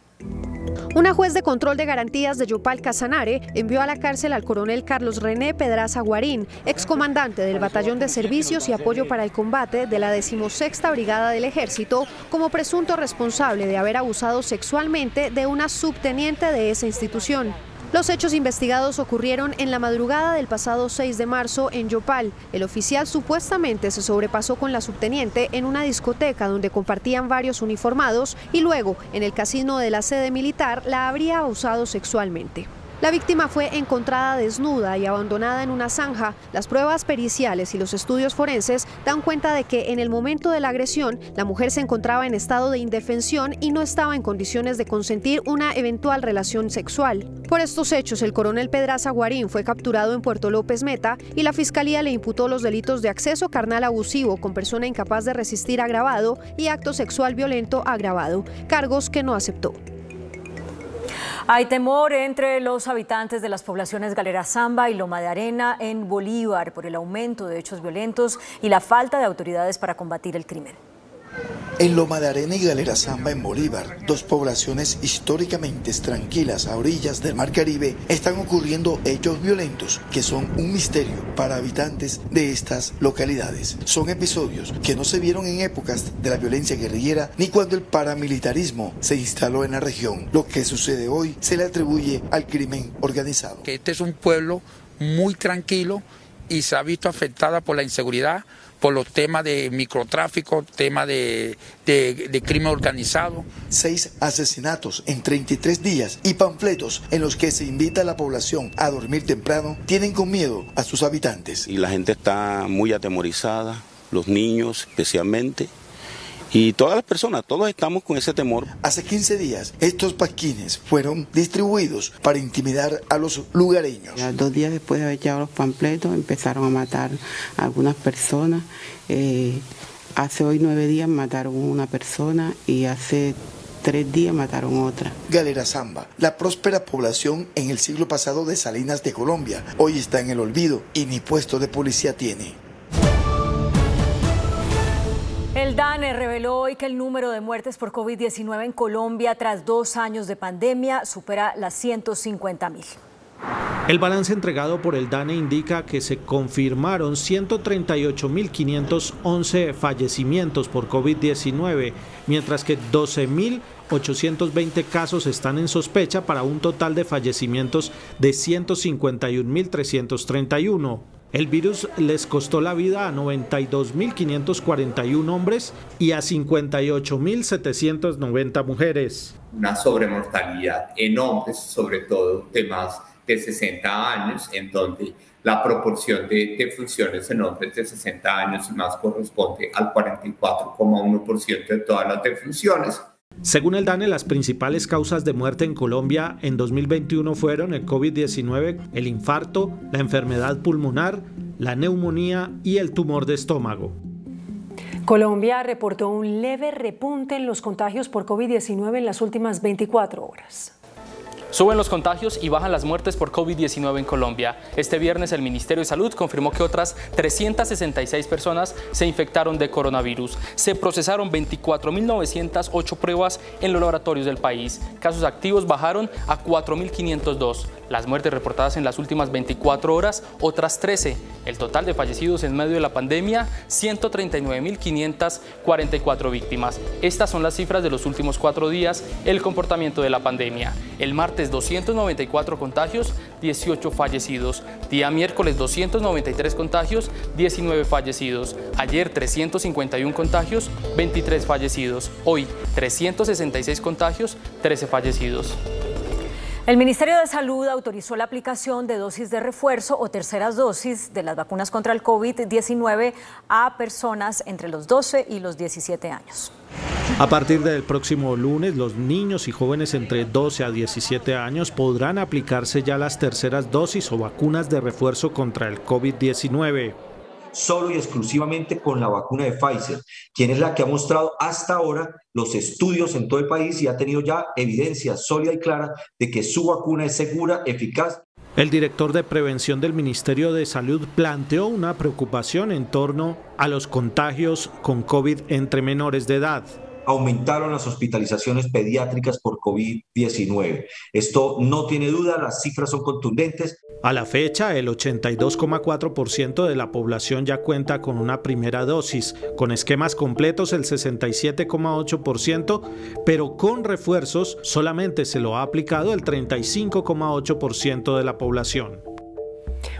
Una juez de control de garantías de Yopal, Casanare, envió a la cárcel al coronel Carlos René Pedraza Guarín, excomandante del Batallón de Servicios y Apoyo para el Combate de la 16ª Brigada del Ejército, como presunto responsable de haber abusado sexualmente de una subteniente de esa institución. Los hechos investigados ocurrieron en la madrugada del pasado 6 de marzo en Yopal. El oficial supuestamente se sobrepasó con la subteniente en una discoteca donde compartían varios uniformados y luego, en el casino de la sede militar, la habría abusado sexualmente. La víctima fue encontrada desnuda y abandonada en una zanja. Las pruebas periciales y los estudios forenses dan cuenta de que en el momento de la agresión, la mujer se encontraba en estado de indefensión y no estaba en condiciones de consentir una eventual relación sexual. Por estos hechos, el coronel Pedraza Guarín fue capturado en Puerto López Meta y la Fiscalía le imputó los delitos de acceso carnal abusivo con persona incapaz de resistir agravado y acto sexual violento agravado, cargos que no aceptó. Hay temor entre los habitantes de las poblaciones Galera Zamba y Loma de Arena en Bolívar por el aumento de hechos violentos y la falta de autoridades para combatir el crimen. En Loma de Arena y Galera Zamba en Bolívar, dos poblaciones históricamente tranquilas a orillas del Mar Caribe, están ocurriendo hechos violentos que son un misterio para habitantes de estas localidades. Son episodios que no se vieron en épocas de la violencia guerrillera ni cuando el paramilitarismo se instaló en la región. Lo que sucede hoy se le atribuye al crimen organizado. Este es un pueblo muy tranquilo y se ha visto afectada por la inseguridad, por los temas de microtráfico, temas de crimen organizado. 6 asesinatos en 33 días y panfletos en los que se invita a la población a dormir temprano tienen con miedo a sus habitantes. Y la gente está muy atemorizada, los niños especialmente. Y todas las personas, todos estamos con ese temor. Hace 15 días, estos pasquines fueron distribuidos para intimidar a los lugareños. 2 días después de haber echado los panfletos, empezaron a matar a algunas personas. Hace hoy 9 días mataron a una persona y hace 3 días mataron otra. Galera Zamba, la próspera población en el siglo pasado de Salinas de Colombia, hoy está en el olvido y ni puesto de policía tiene. El DANE reveló hoy que el número de muertes por COVID-19 en Colombia tras 2 años de pandemia supera las 150.000. El balance entregado por el DANE indica que se confirmaron 138.511 fallecimientos por COVID-19, mientras que 12.820 casos están en sospecha para un total de fallecimientos de 151.331. El virus les costó la vida a 92.541 hombres y a 58.790 mujeres. Una sobremortalidad en hombres, sobre todo de más de 60 años, en donde la proporción de defunciones en hombres de 60 años y más corresponde al 44,1% de todas las defunciones. Según el DANE, las principales causas de muerte en Colombia en 2021 fueron el COVID-19, el infarto, la enfermedad pulmonar, la neumonía y el tumor de estómago. Colombia reportó un leve repunte en los contagios por COVID-19 en las últimas 24 horas. Suben los contagios y bajan las muertes por COVID-19 en Colombia. Este viernes el Ministerio de Salud confirmó que otras 366 personas se infectaron de coronavirus. Se procesaron 24.908 pruebas en los laboratorios del país. Casos activos bajaron a 4.502. Las muertes reportadas en las últimas 24 horas, otras 13. El total de fallecidos en medio de la pandemia, 139.544 víctimas. Estas son las cifras de los últimos 4 días, el comportamiento de la pandemia. El martes 294 contagios, 18 fallecidos. Día miércoles 293 contagios, 19 fallecidos. Ayer 351 contagios, 23 fallecidos. Hoy 366 contagios, 13 fallecidos. El Ministerio de Salud autorizó la aplicación de dosis de refuerzo o terceras dosis de las vacunas contra el COVID-19 a personas entre los 12 y los 17 años. A partir del próximo lunes, los niños y jóvenes entre 12 a 17 años podrán aplicarse ya las terceras dosis o vacunas de refuerzo contra el COVID-19. Solo y exclusivamente con la vacuna de Pfizer, quien es la que ha mostrado hasta ahora los estudios en todo el país y ha tenido ya evidencia sólida y clara de que su vacuna es segura, eficaz. El director de prevención del Ministerio de Salud planteó una preocupación en torno a los contagios con COVID entre menores de edad. Aumentaron las hospitalizaciones pediátricas por COVID-19. Esto no tiene duda, las cifras son contundentes. A la fecha, el 82,4% de la población ya cuenta con una primera dosis, con esquemas completos el 67,8%, pero con refuerzos solamente se lo ha aplicado el 35,8% de la población.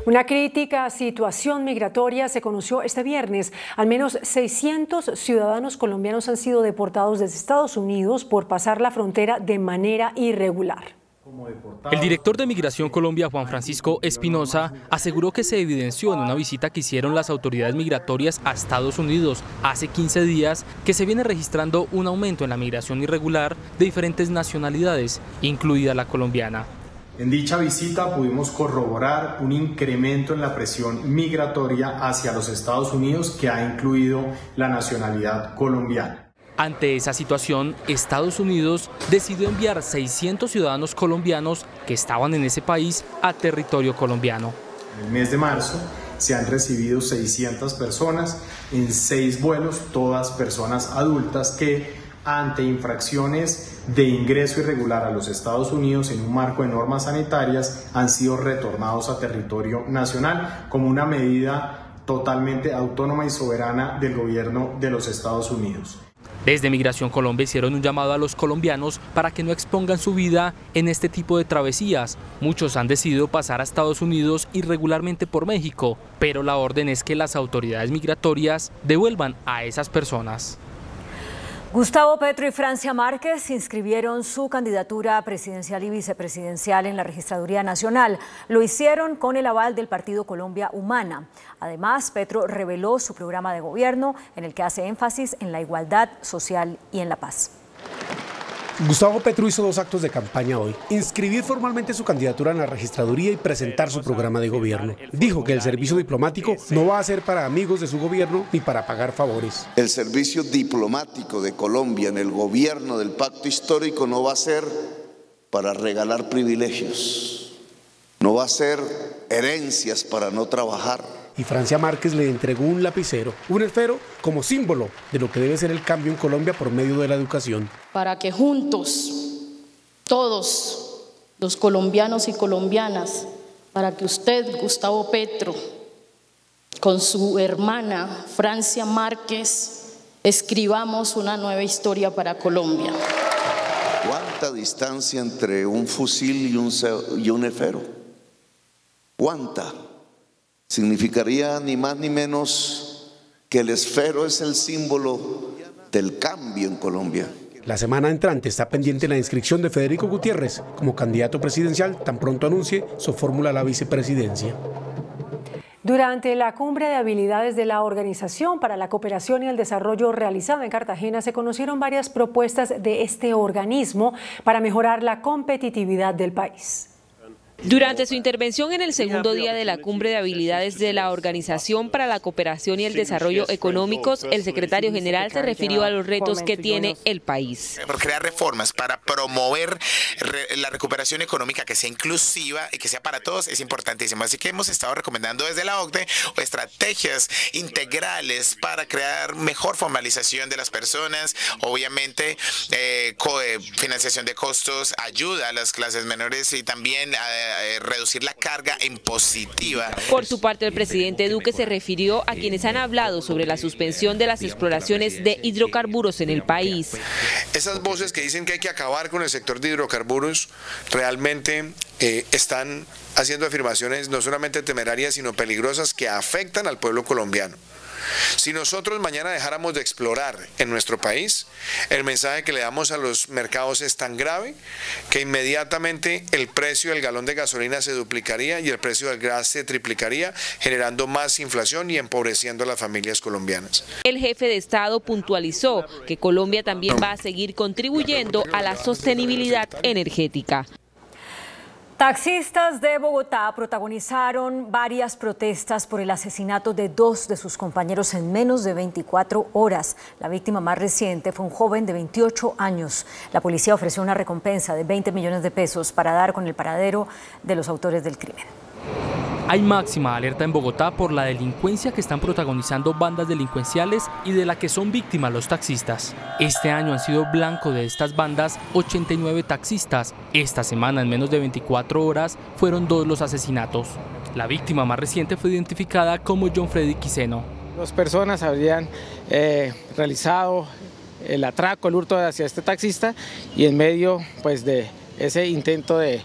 Una crítica situación migratoria se conoció este viernes. Al menos 600 ciudadanos colombianos han sido deportados desde Estados Unidos por pasar la frontera de manera irregular. El director de Migración Colombia, Juan Francisco Espinosa, aseguró que se evidenció en una visita que hicieron las autoridades migratorias a Estados Unidos hace 15 días que se viene registrando un aumento en la migración irregular de diferentes nacionalidades, incluida la colombiana. En dicha visita pudimos corroborar un incremento en la presión migratoria hacia los Estados Unidos que ha incluido la nacionalidad colombiana. Ante esa situación, Estados Unidos decidió enviar 600 ciudadanos colombianos que estaban en ese país a territorio colombiano. En el mes de marzo, se han recibido 600 personas en 6 vuelos, todas personas adultas que ante infracciones de ingreso irregular a los Estados Unidos en un marco de normas sanitarias han sido retornados a territorio nacional como una medida totalmente autónoma y soberana del gobierno de los Estados Unidos. Desde Migración Colombia hicieron un llamado a los colombianos para que no expongan su vida en este tipo de travesías. Muchos han decidido pasar a Estados Unidos irregularmente por México, pero la orden es que las autoridades migratorias devuelvan a esas personas. Gustavo Petro y Francia Márquez inscribieron su candidatura presidencial y vicepresidencial en la Registraduría Nacional. Lo hicieron con el aval del Partido Colombia Humana. Además, Petro reveló su programa de gobierno en el que hace énfasis en la igualdad social y en la paz. Gustavo Petro hizo 2 actos de campaña hoy: inscribir formalmente su candidatura en la registraduría y presentar su programa de gobierno. Dijo que el servicio diplomático no va a ser para amigos de su gobierno ni para pagar favores. El servicio diplomático de Colombia en el gobierno del pacto histórico no va a ser para regalar privilegios, no va a ser herencias para no trabajar. Y Francia Márquez le entregó un lapicero, un esfero, como símbolo de lo que debe ser el cambio en Colombia por medio de la educación. Para que juntos, todos los colombianos y colombianas, para que usted, Gustavo Petro, con su hermana Francia Márquez, escribamos una nueva historia para Colombia. ¿Cuánta distancia entre un fusil y un esfero? ¿Cuánta? Significaría ni más ni menos que el esfero es el símbolo del cambio en Colombia. La semana entrante está pendiente la inscripción de Federico Gutiérrez como candidato presidencial, tan pronto anuncie su fórmula a la vicepresidencia. Durante la cumbre de habilidades de la Organización para la Cooperación y el Desarrollo realizada en Cartagena, se conocieron varias propuestas de este organismo para mejorar la competitividad del país. Durante su intervención en el segundo día de la cumbre de habilidades de la Organización para la Cooperación y el Desarrollo Económicos, el secretario general se refirió a los retos que tiene el país. Por crear reformas para promover la recuperación económica que sea inclusiva y que sea para todos es importantísimo. Así que hemos estado recomendando desde la OCDE estrategias integrales para crear mejor formalización de las personas, obviamente financiación de costos, ayuda a las clases menores y también reducir la carga impositiva. Por su parte, el presidente Duque se refirió a quienes han hablado sobre la suspensión de las exploraciones de hidrocarburos en el país. Esas voces que dicen que hay que acabar con el sector de hidrocarburos realmente están haciendo afirmaciones no solamente temerarias, sino peligrosas que afectan al pueblo colombiano. Si nosotros mañana dejáramos de explorar en nuestro país, el mensaje que le damos a los mercados es tan grave que inmediatamente el precio del galón de gasolina se duplicaría y el precio del gas se triplicaría, generando más inflación y empobreciendo a las familias colombianas. El jefe de Estado puntualizó que Colombia también va a seguir contribuyendo a la sostenibilidad energética. Taxistas de Bogotá protagonizaron varias protestas por el asesinato de 2 de sus compañeros en menos de 24 horas. La víctima más reciente fue un joven de 28 años. La policía ofreció una recompensa de 20 millones de pesos para dar con el paradero de los autores del crimen. Hay máxima alerta en Bogotá por la delincuencia que están protagonizando bandas delincuenciales y de la que son víctimas los taxistas. Este año han sido blanco de estas bandas 89 taxistas. Esta semana, en menos de 24 horas, fueron 2 los asesinatos. La víctima más reciente fue identificada como John Freddy Quiseno. 2 personas habrían realizado el atraco, el hurto hacia este taxista, y en medio pues, de ese intento de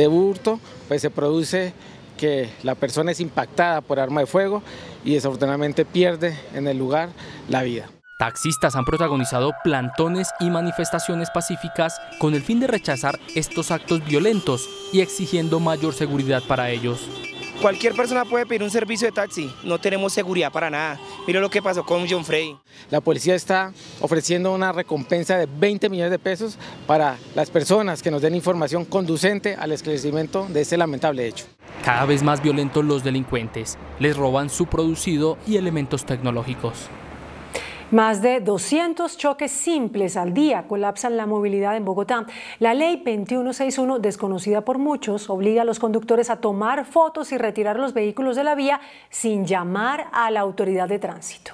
hurto pues, se produce que la persona es impactada por arma de fuego y desafortunadamente pierde en el lugar la vida. Taxistas han protagonizado plantones y manifestaciones pacíficas con el fin de rechazar estos actos violentos y exigiendo mayor seguridad para ellos. Cualquier persona puede pedir un servicio de taxi, no tenemos seguridad para nada. Mira lo que pasó con John Freddy. La policía está ofreciendo una recompensa de 20 millones de pesos para las personas que nos den información conducente al esclarecimiento de este lamentable hecho. Cada vez más violentos los delincuentes, les roban su producido y elementos tecnológicos. Más de 200 choques simples al día colapsan la movilidad en Bogotá. La ley 2161, desconocida por muchos, obliga a los conductores a tomar fotos y retirar los vehículos de la vía sin llamar a la autoridad de tránsito.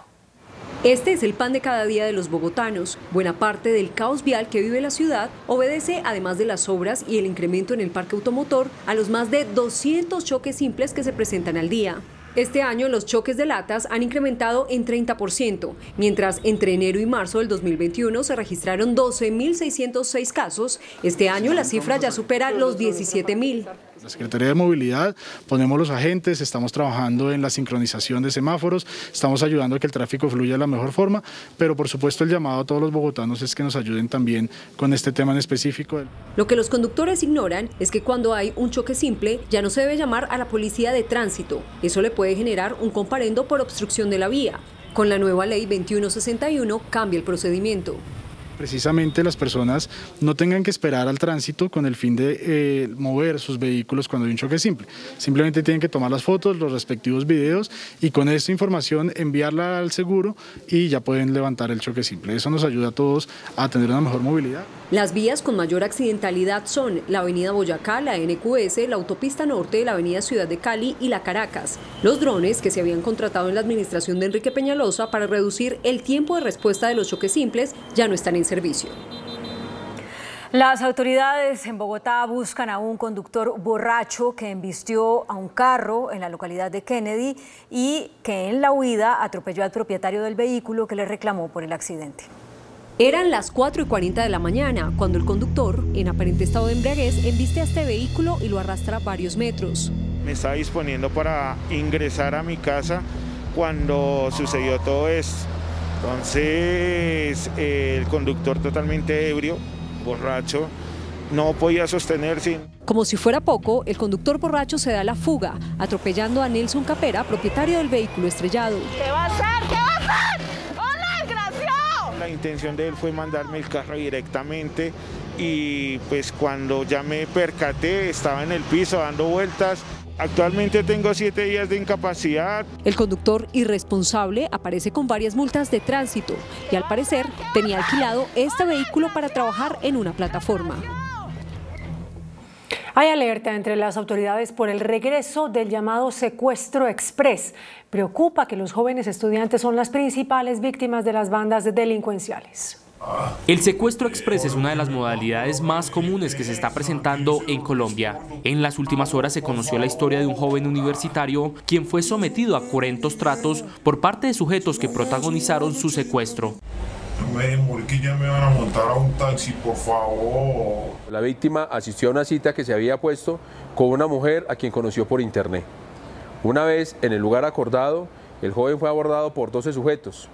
Este es el pan de cada día de los bogotanos. Buena parte del caos vial que vive la ciudad obedece, además de las obras y el incremento en el parque automotor, a los más de 200 choques simples que se presentan al día. Este año los choques de latas han incrementado en 30%, mientras entre enero y marzo del 2021 se registraron 12.606 casos. Este año la cifra ya supera los 17.000. La Secretaría de Movilidad, ponemos los agentes, estamos trabajando en la sincronización de semáforos, estamos ayudando a que el tráfico fluya de la mejor forma, pero por supuesto el llamado a todos los bogotanos es que nos ayuden también con este tema en específico. Lo que los conductores ignoran es que cuando hay un choque simple ya no se debe llamar a la policía de tránsito. Eso le puede generar un comparendo por obstrucción de la vía. Con la nueva ley 2161 cambia el procedimiento. Precisamente las personas no tengan que esperar al tránsito con el fin de mover sus vehículos cuando hay un choque simple. Simplemente tienen que tomar las fotos, los respectivos videos y con esta información enviarla al seguro y ya pueden levantar el choque simple. Eso nos ayuda a todos a tener una mejor movilidad. Las vías con mayor accidentalidad son la avenida Boyacá, la NQS, la autopista norte, la avenida Ciudad de Cali y la Caracas. Los drones que se habían contratado en la administración de Enrique Peñalosa para reducir el tiempo de respuesta de los choques simples ya no están en servicio. Las autoridades en Bogotá buscan a un conductor borracho que embistió a un carro en la localidad de Kennedy y que en la huida atropelló al propietario del vehículo que le reclamó por el accidente. Eran las 4:40 de la mañana cuando el conductor, en aparente estado de embriaguez, embiste a este vehículo y lo arrastra varios metros. Me estaba disponiendo para ingresar a mi casa cuando sucedió todo esto. Entonces el conductor totalmente ebrio, borracho, no podía sostenerse. Como si fuera poco, el conductor borracho se da la fuga, atropellando a Nelson Capera, propietario del vehículo estrellado. ¿Qué va a hacer? ¿Qué va a hacer? ¡Hola, desgraciado! La intención de él fue mandarme el carro directamente y pues cuando ya me percaté estaba en el piso dando vueltas. Actualmente tengo 7 días de incapacidad. El conductor irresponsable aparece con varias multas de tránsito y al parecer tenía alquilado este vehículo para trabajar en una plataforma. Hay alerta entre las autoridades por el regreso del llamado secuestro express. Preocupa que los jóvenes estudiantes son las principales víctimas de las bandas delincuenciales. El secuestro express es una de las modalidades más comunes que se está presentando en Colombia. En las últimas horas se conoció la historia de un joven universitario quien fue sometido a cruentos tratos por parte de sujetos que protagonizaron su secuestro. Me demoré que ya me van a montar a un taxi, por favor. La víctima asistió a una cita que se había puesto con una mujer a quien conoció por internet. Una vez en el lugar acordado, el joven fue abordado por 12 sujetos,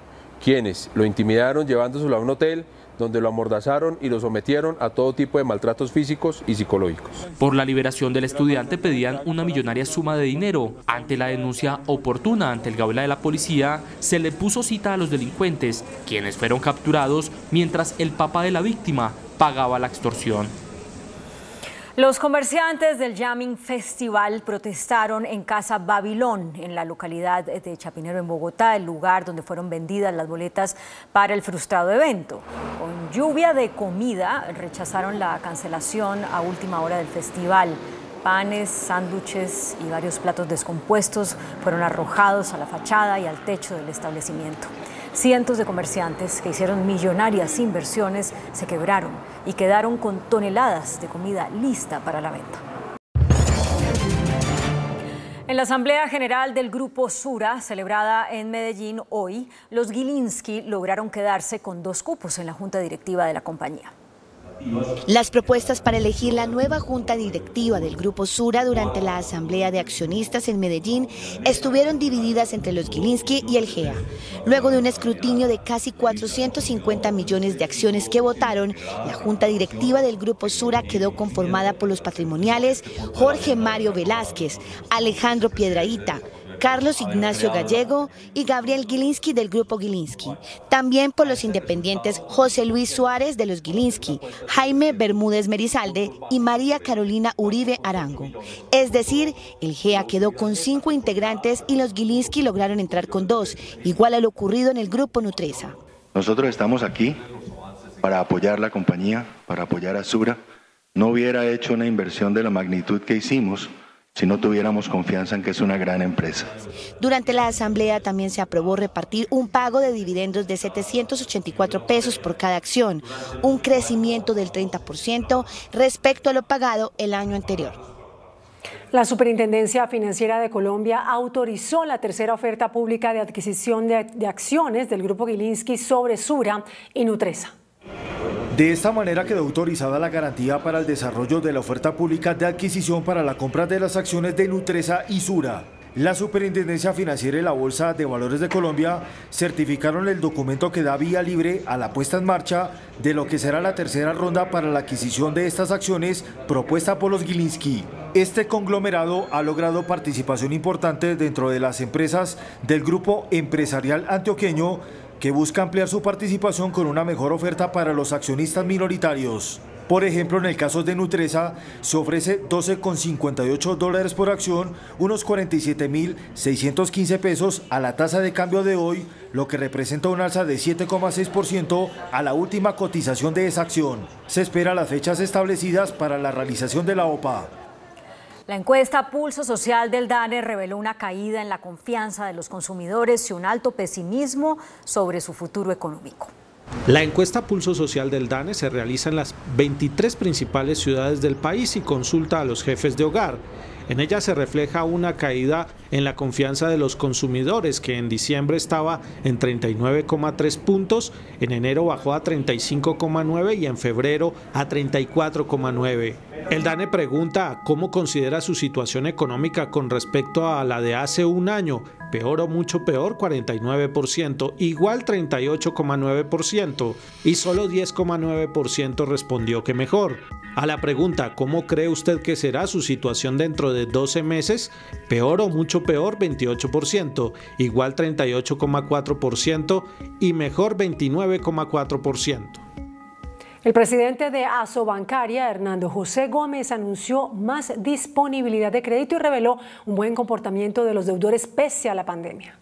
quienes lo intimidaron llevándoselo a un hotel donde lo amordazaron y lo sometieron a todo tipo de maltratos físicos y psicológicos. Por la liberación del estudiante pedían una millonaria suma de dinero. Ante la denuncia oportuna ante el Gaula de la policía, se le puso cita a los delincuentes, quienes fueron capturados mientras el papá de la víctima pagaba la extorsión. Los comerciantes del Jamming Festival protestaron en Casa Babilón, en la localidad de Chapinero, en Bogotá, el lugar donde fueron vendidas las boletas para el frustrado evento. Con lluvia de comida, rechazaron la cancelación a última hora del festival. Panes, sándwiches y varios platos descompuestos fueron arrojados a la fachada y al techo del establecimiento. Cientos de comerciantes que hicieron millonarias inversiones se quebraron y quedaron con toneladas de comida lista para la venta. En la Asamblea General del Grupo Sura, celebrada en Medellín hoy, los Gilinski lograron quedarse con 2 cupos en la junta directiva de la compañía. Las propuestas para elegir la nueva junta directiva del Grupo Sura durante la Asamblea de Accionistas en Medellín estuvieron divididas entre los Gilinski y el GEA. Luego de un escrutinio de casi 450 millones de acciones que votaron, la junta directiva del Grupo Sura quedó conformada por los patrimoniales Jorge Mario Velázquez, Alejandro Piedrahita, Carlos Ignacio Gallego y Gabriel Gilinski del Grupo Gilinski. También por los independientes José Luis Suárez de los Gilinski, Jaime Bermúdez Merizalde y María Carolina Uribe Arango. Es decir, el GEA quedó con 5 integrantes y los Gilinski lograron entrar con 2, igual a lo ocurrido en el Grupo Nutresa. Nosotros estamos aquí para apoyar la compañía, para apoyar a Sura. No hubiera hecho una inversión de la magnitud que hicimos si no tuviéramos confianza en que es una gran empresa. Durante la asamblea también se aprobó repartir un pago de dividendos de 784 pesos por cada acción, un crecimiento del 30% respecto a lo pagado el año anterior. La Superintendencia Financiera de Colombia autorizó la tercera oferta pública de adquisición de acciones del Grupo Gilinski sobre Sura y Nutresa. De esta manera quedó autorizada la garantía para el desarrollo de la oferta pública de adquisición para la compra de las acciones de Nutresa y Sura. La Superintendencia Financiera y la Bolsa de Valores de Colombia certificaron el documento que da vía libre a la puesta en marcha de lo que será la tercera ronda para la adquisición de estas acciones propuesta por los Gilinski. Este conglomerado ha logrado participación importante dentro de las empresas del grupo empresarial antioqueño, que busca ampliar su participación con una mejor oferta para los accionistas minoritarios. Por ejemplo, en el caso de Nutresa, se ofrece $12,58 por acción, unos 47.615 pesos a la tasa de cambio de hoy, lo que representa un alza de 7,6% a la última cotización de esa acción. Se espera las fechas establecidas para la realización de la OPA. La encuesta Pulso Social del DANE reveló una caída en la confianza de los consumidores y un alto pesimismo sobre su futuro económico. La encuesta Pulso Social del DANE se realiza en las 23 principales ciudades del país y consulta a los jefes de hogar. En ella se refleja una caída en la confianza de los consumidores, que en diciembre estaba en 39,3 puntos, en enero bajó a 35,9 y en febrero a 34,9. El DANE pregunta cómo considera su situación económica con respecto a la de hace un año. Peor o mucho peor, 49%, igual 38,9% y solo 10,9% respondió que mejor. A la pregunta ¿cómo cree usted que será su situación dentro de 12 meses? Peor o mucho peor, 28%, igual 38,4% y mejor 29,4%. El presidente de Asobancaria, Hernando José Gómez, anunció más disponibilidad de crédito y reveló un buen comportamiento de los deudores pese a la pandemia.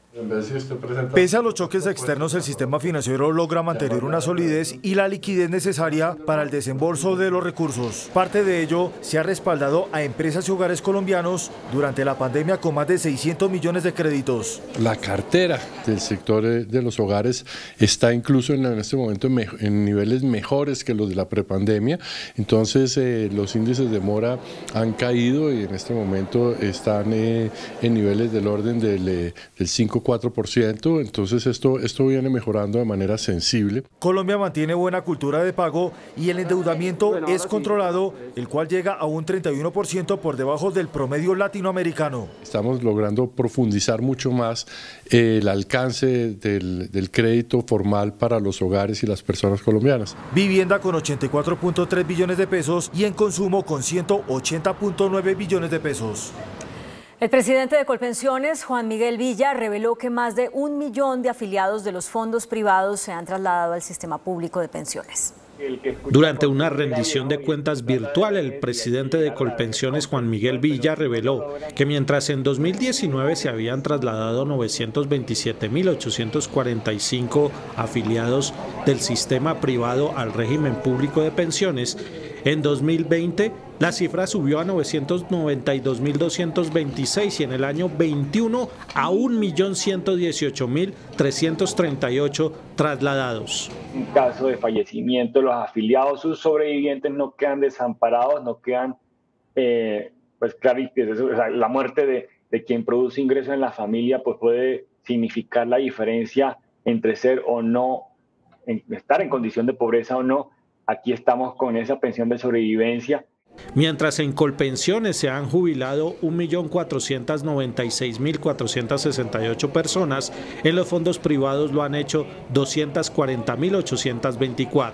Pese a los choques externos, el sistema financiero logra mantener una solidez y la liquidez necesaria para el desembolso de los recursos. Parte de ello se ha respaldado a empresas y hogares colombianos durante la pandemia con más de 600 millones de créditos. La cartera del sector de los hogares está incluso en este momento en niveles mejores que los de la prepandemia. Entonces los índices de mora han caído y en este momento están en niveles del orden del 5,4%, entonces esto viene mejorando de manera sensible. Colombia mantiene buena cultura de pago y el endeudamiento es controlado, el cual llega a un 31% por debajo del promedio latinoamericano. Estamos logrando profundizar mucho más el alcance del crédito formal para los hogares y las personas colombianas. Vivienda con 84,3 billones de pesos y en consumo con 180,9 billones de pesos. El presidente de Colpensiones, Juan Miguel Villa, reveló que más de 1 millón de afiliados de los fondos privados se han trasladado al sistema público de pensiones. Durante una rendición de cuentas virtual, el presidente de Colpensiones, Juan Miguel Villa, reveló que mientras en 2019 se habían trasladado 927.845 afiliados del sistema privado al régimen público de pensiones, en 2020 la cifra subió a 992.226 y en el año 21 a 1.118.338 trasladados. En caso de fallecimiento, los afiliados, sus sobrevivientes no quedan desamparados, no quedan, pues claro, la muerte de quien produce ingresos en la familia pues puede significar la diferencia entre ser o no, estar en condición de pobreza o no. Aquí estamos con esa pensión de sobrevivencia. Mientras en Colpensiones se han jubilado 1.496.468 personas, en los fondos privados lo han hecho 240.824.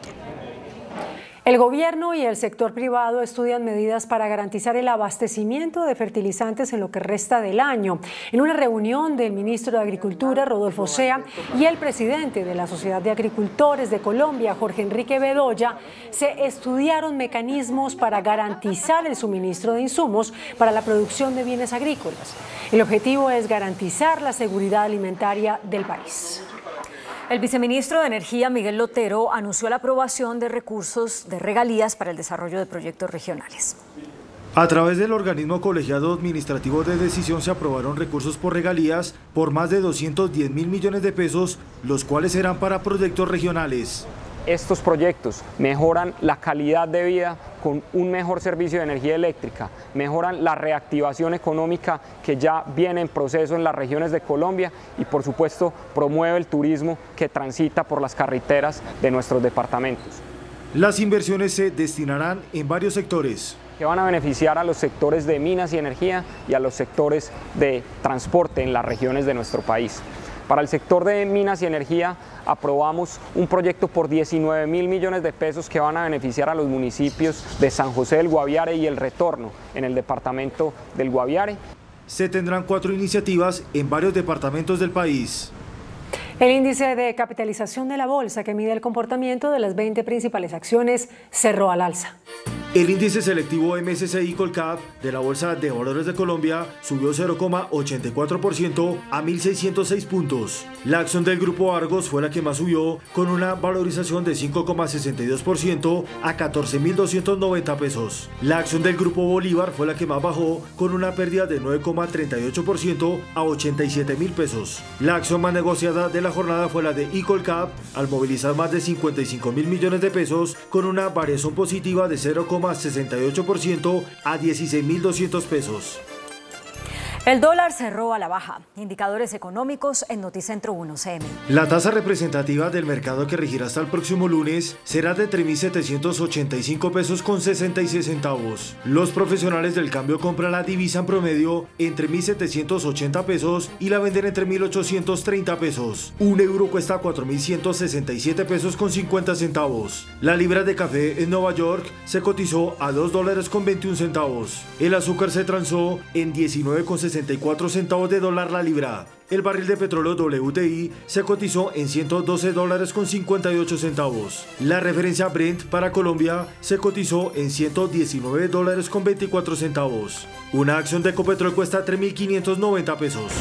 El gobierno y el sector privado estudian medidas para garantizar el abastecimiento de fertilizantes en lo que resta del año. En una reunión del ministro de Agricultura, Rodolfo Sea, y el presidente de la Sociedad de Agricultores de Colombia, Jorge Enrique Bedoya, se estudiaron mecanismos para garantizar el suministro de insumos para la producción de bienes agrícolas. El objetivo es garantizar la seguridad alimentaria del país. El viceministro de Energía, Miguel Lotero, anunció la aprobación de recursos de regalías para el desarrollo de proyectos regionales. A través del organismo colegiado administrativo de decisión se aprobaron recursos por regalías por más de 210.000 millones de pesos, los cuales serán para proyectos regionales. Estos proyectos mejoran la calidad de vida con un mejor servicio de energía eléctrica, mejoran la reactivación económica que ya viene en proceso en las regiones de Colombia y por supuesto promueve el turismo que transita por las carreteras de nuestros departamentos. Las inversiones se destinarán en varios sectores, que van a beneficiar a los sectores de minas y energía y a los sectores de transporte en las regiones de nuestro país. Para el sector de minas y energía aprobamos un proyecto por 19.000 millones de pesos que van a beneficiar a los municipios de San José del Guaviare y El Retorno en el departamento del Guaviare. Se tendrán 4 iniciativas en varios departamentos del país. El índice de capitalización de la bolsa, que mide el comportamiento de las 20 principales acciones, cerró al alza. El índice selectivo MSCI Colcap de la Bolsa de Valores de Colombia subió 0,84% a 1.606 puntos. La acción del Grupo Argos fue la que más subió, con una valorización de 5,62% a 14.290 pesos. La acción del Grupo Bolívar fue la que más bajó, con una pérdida de 9,38% a 87.000 pesos. La acción más negociada de la jornada fue la de Colcap, al movilizar más de 55.000 millones de pesos, con una variación positiva de 0,68% a 16.200 pesos. El dólar cerró a la baja. Indicadores económicos en Noticentro 1 CM. La tasa representativa del mercado que regirá hasta el próximo lunes será de 3.785 pesos con 66 centavos. Los profesionales del cambio compran la divisa en promedio entre 1.780 pesos y la venden entre 1.830 pesos. Un euro cuesta 4.167 pesos con 50 centavos. La libra de café en Nueva York se cotizó a $2 con 21 centavos. El azúcar se transó en 19,64 centavos de dólar la libra. El barril de petróleo WTI se cotizó en $112 con 58 centavos. La referencia Brent para Colombia se cotizó en $119 con 24 centavos. Una acción de Ecopetrol cuesta 3.590 pesos.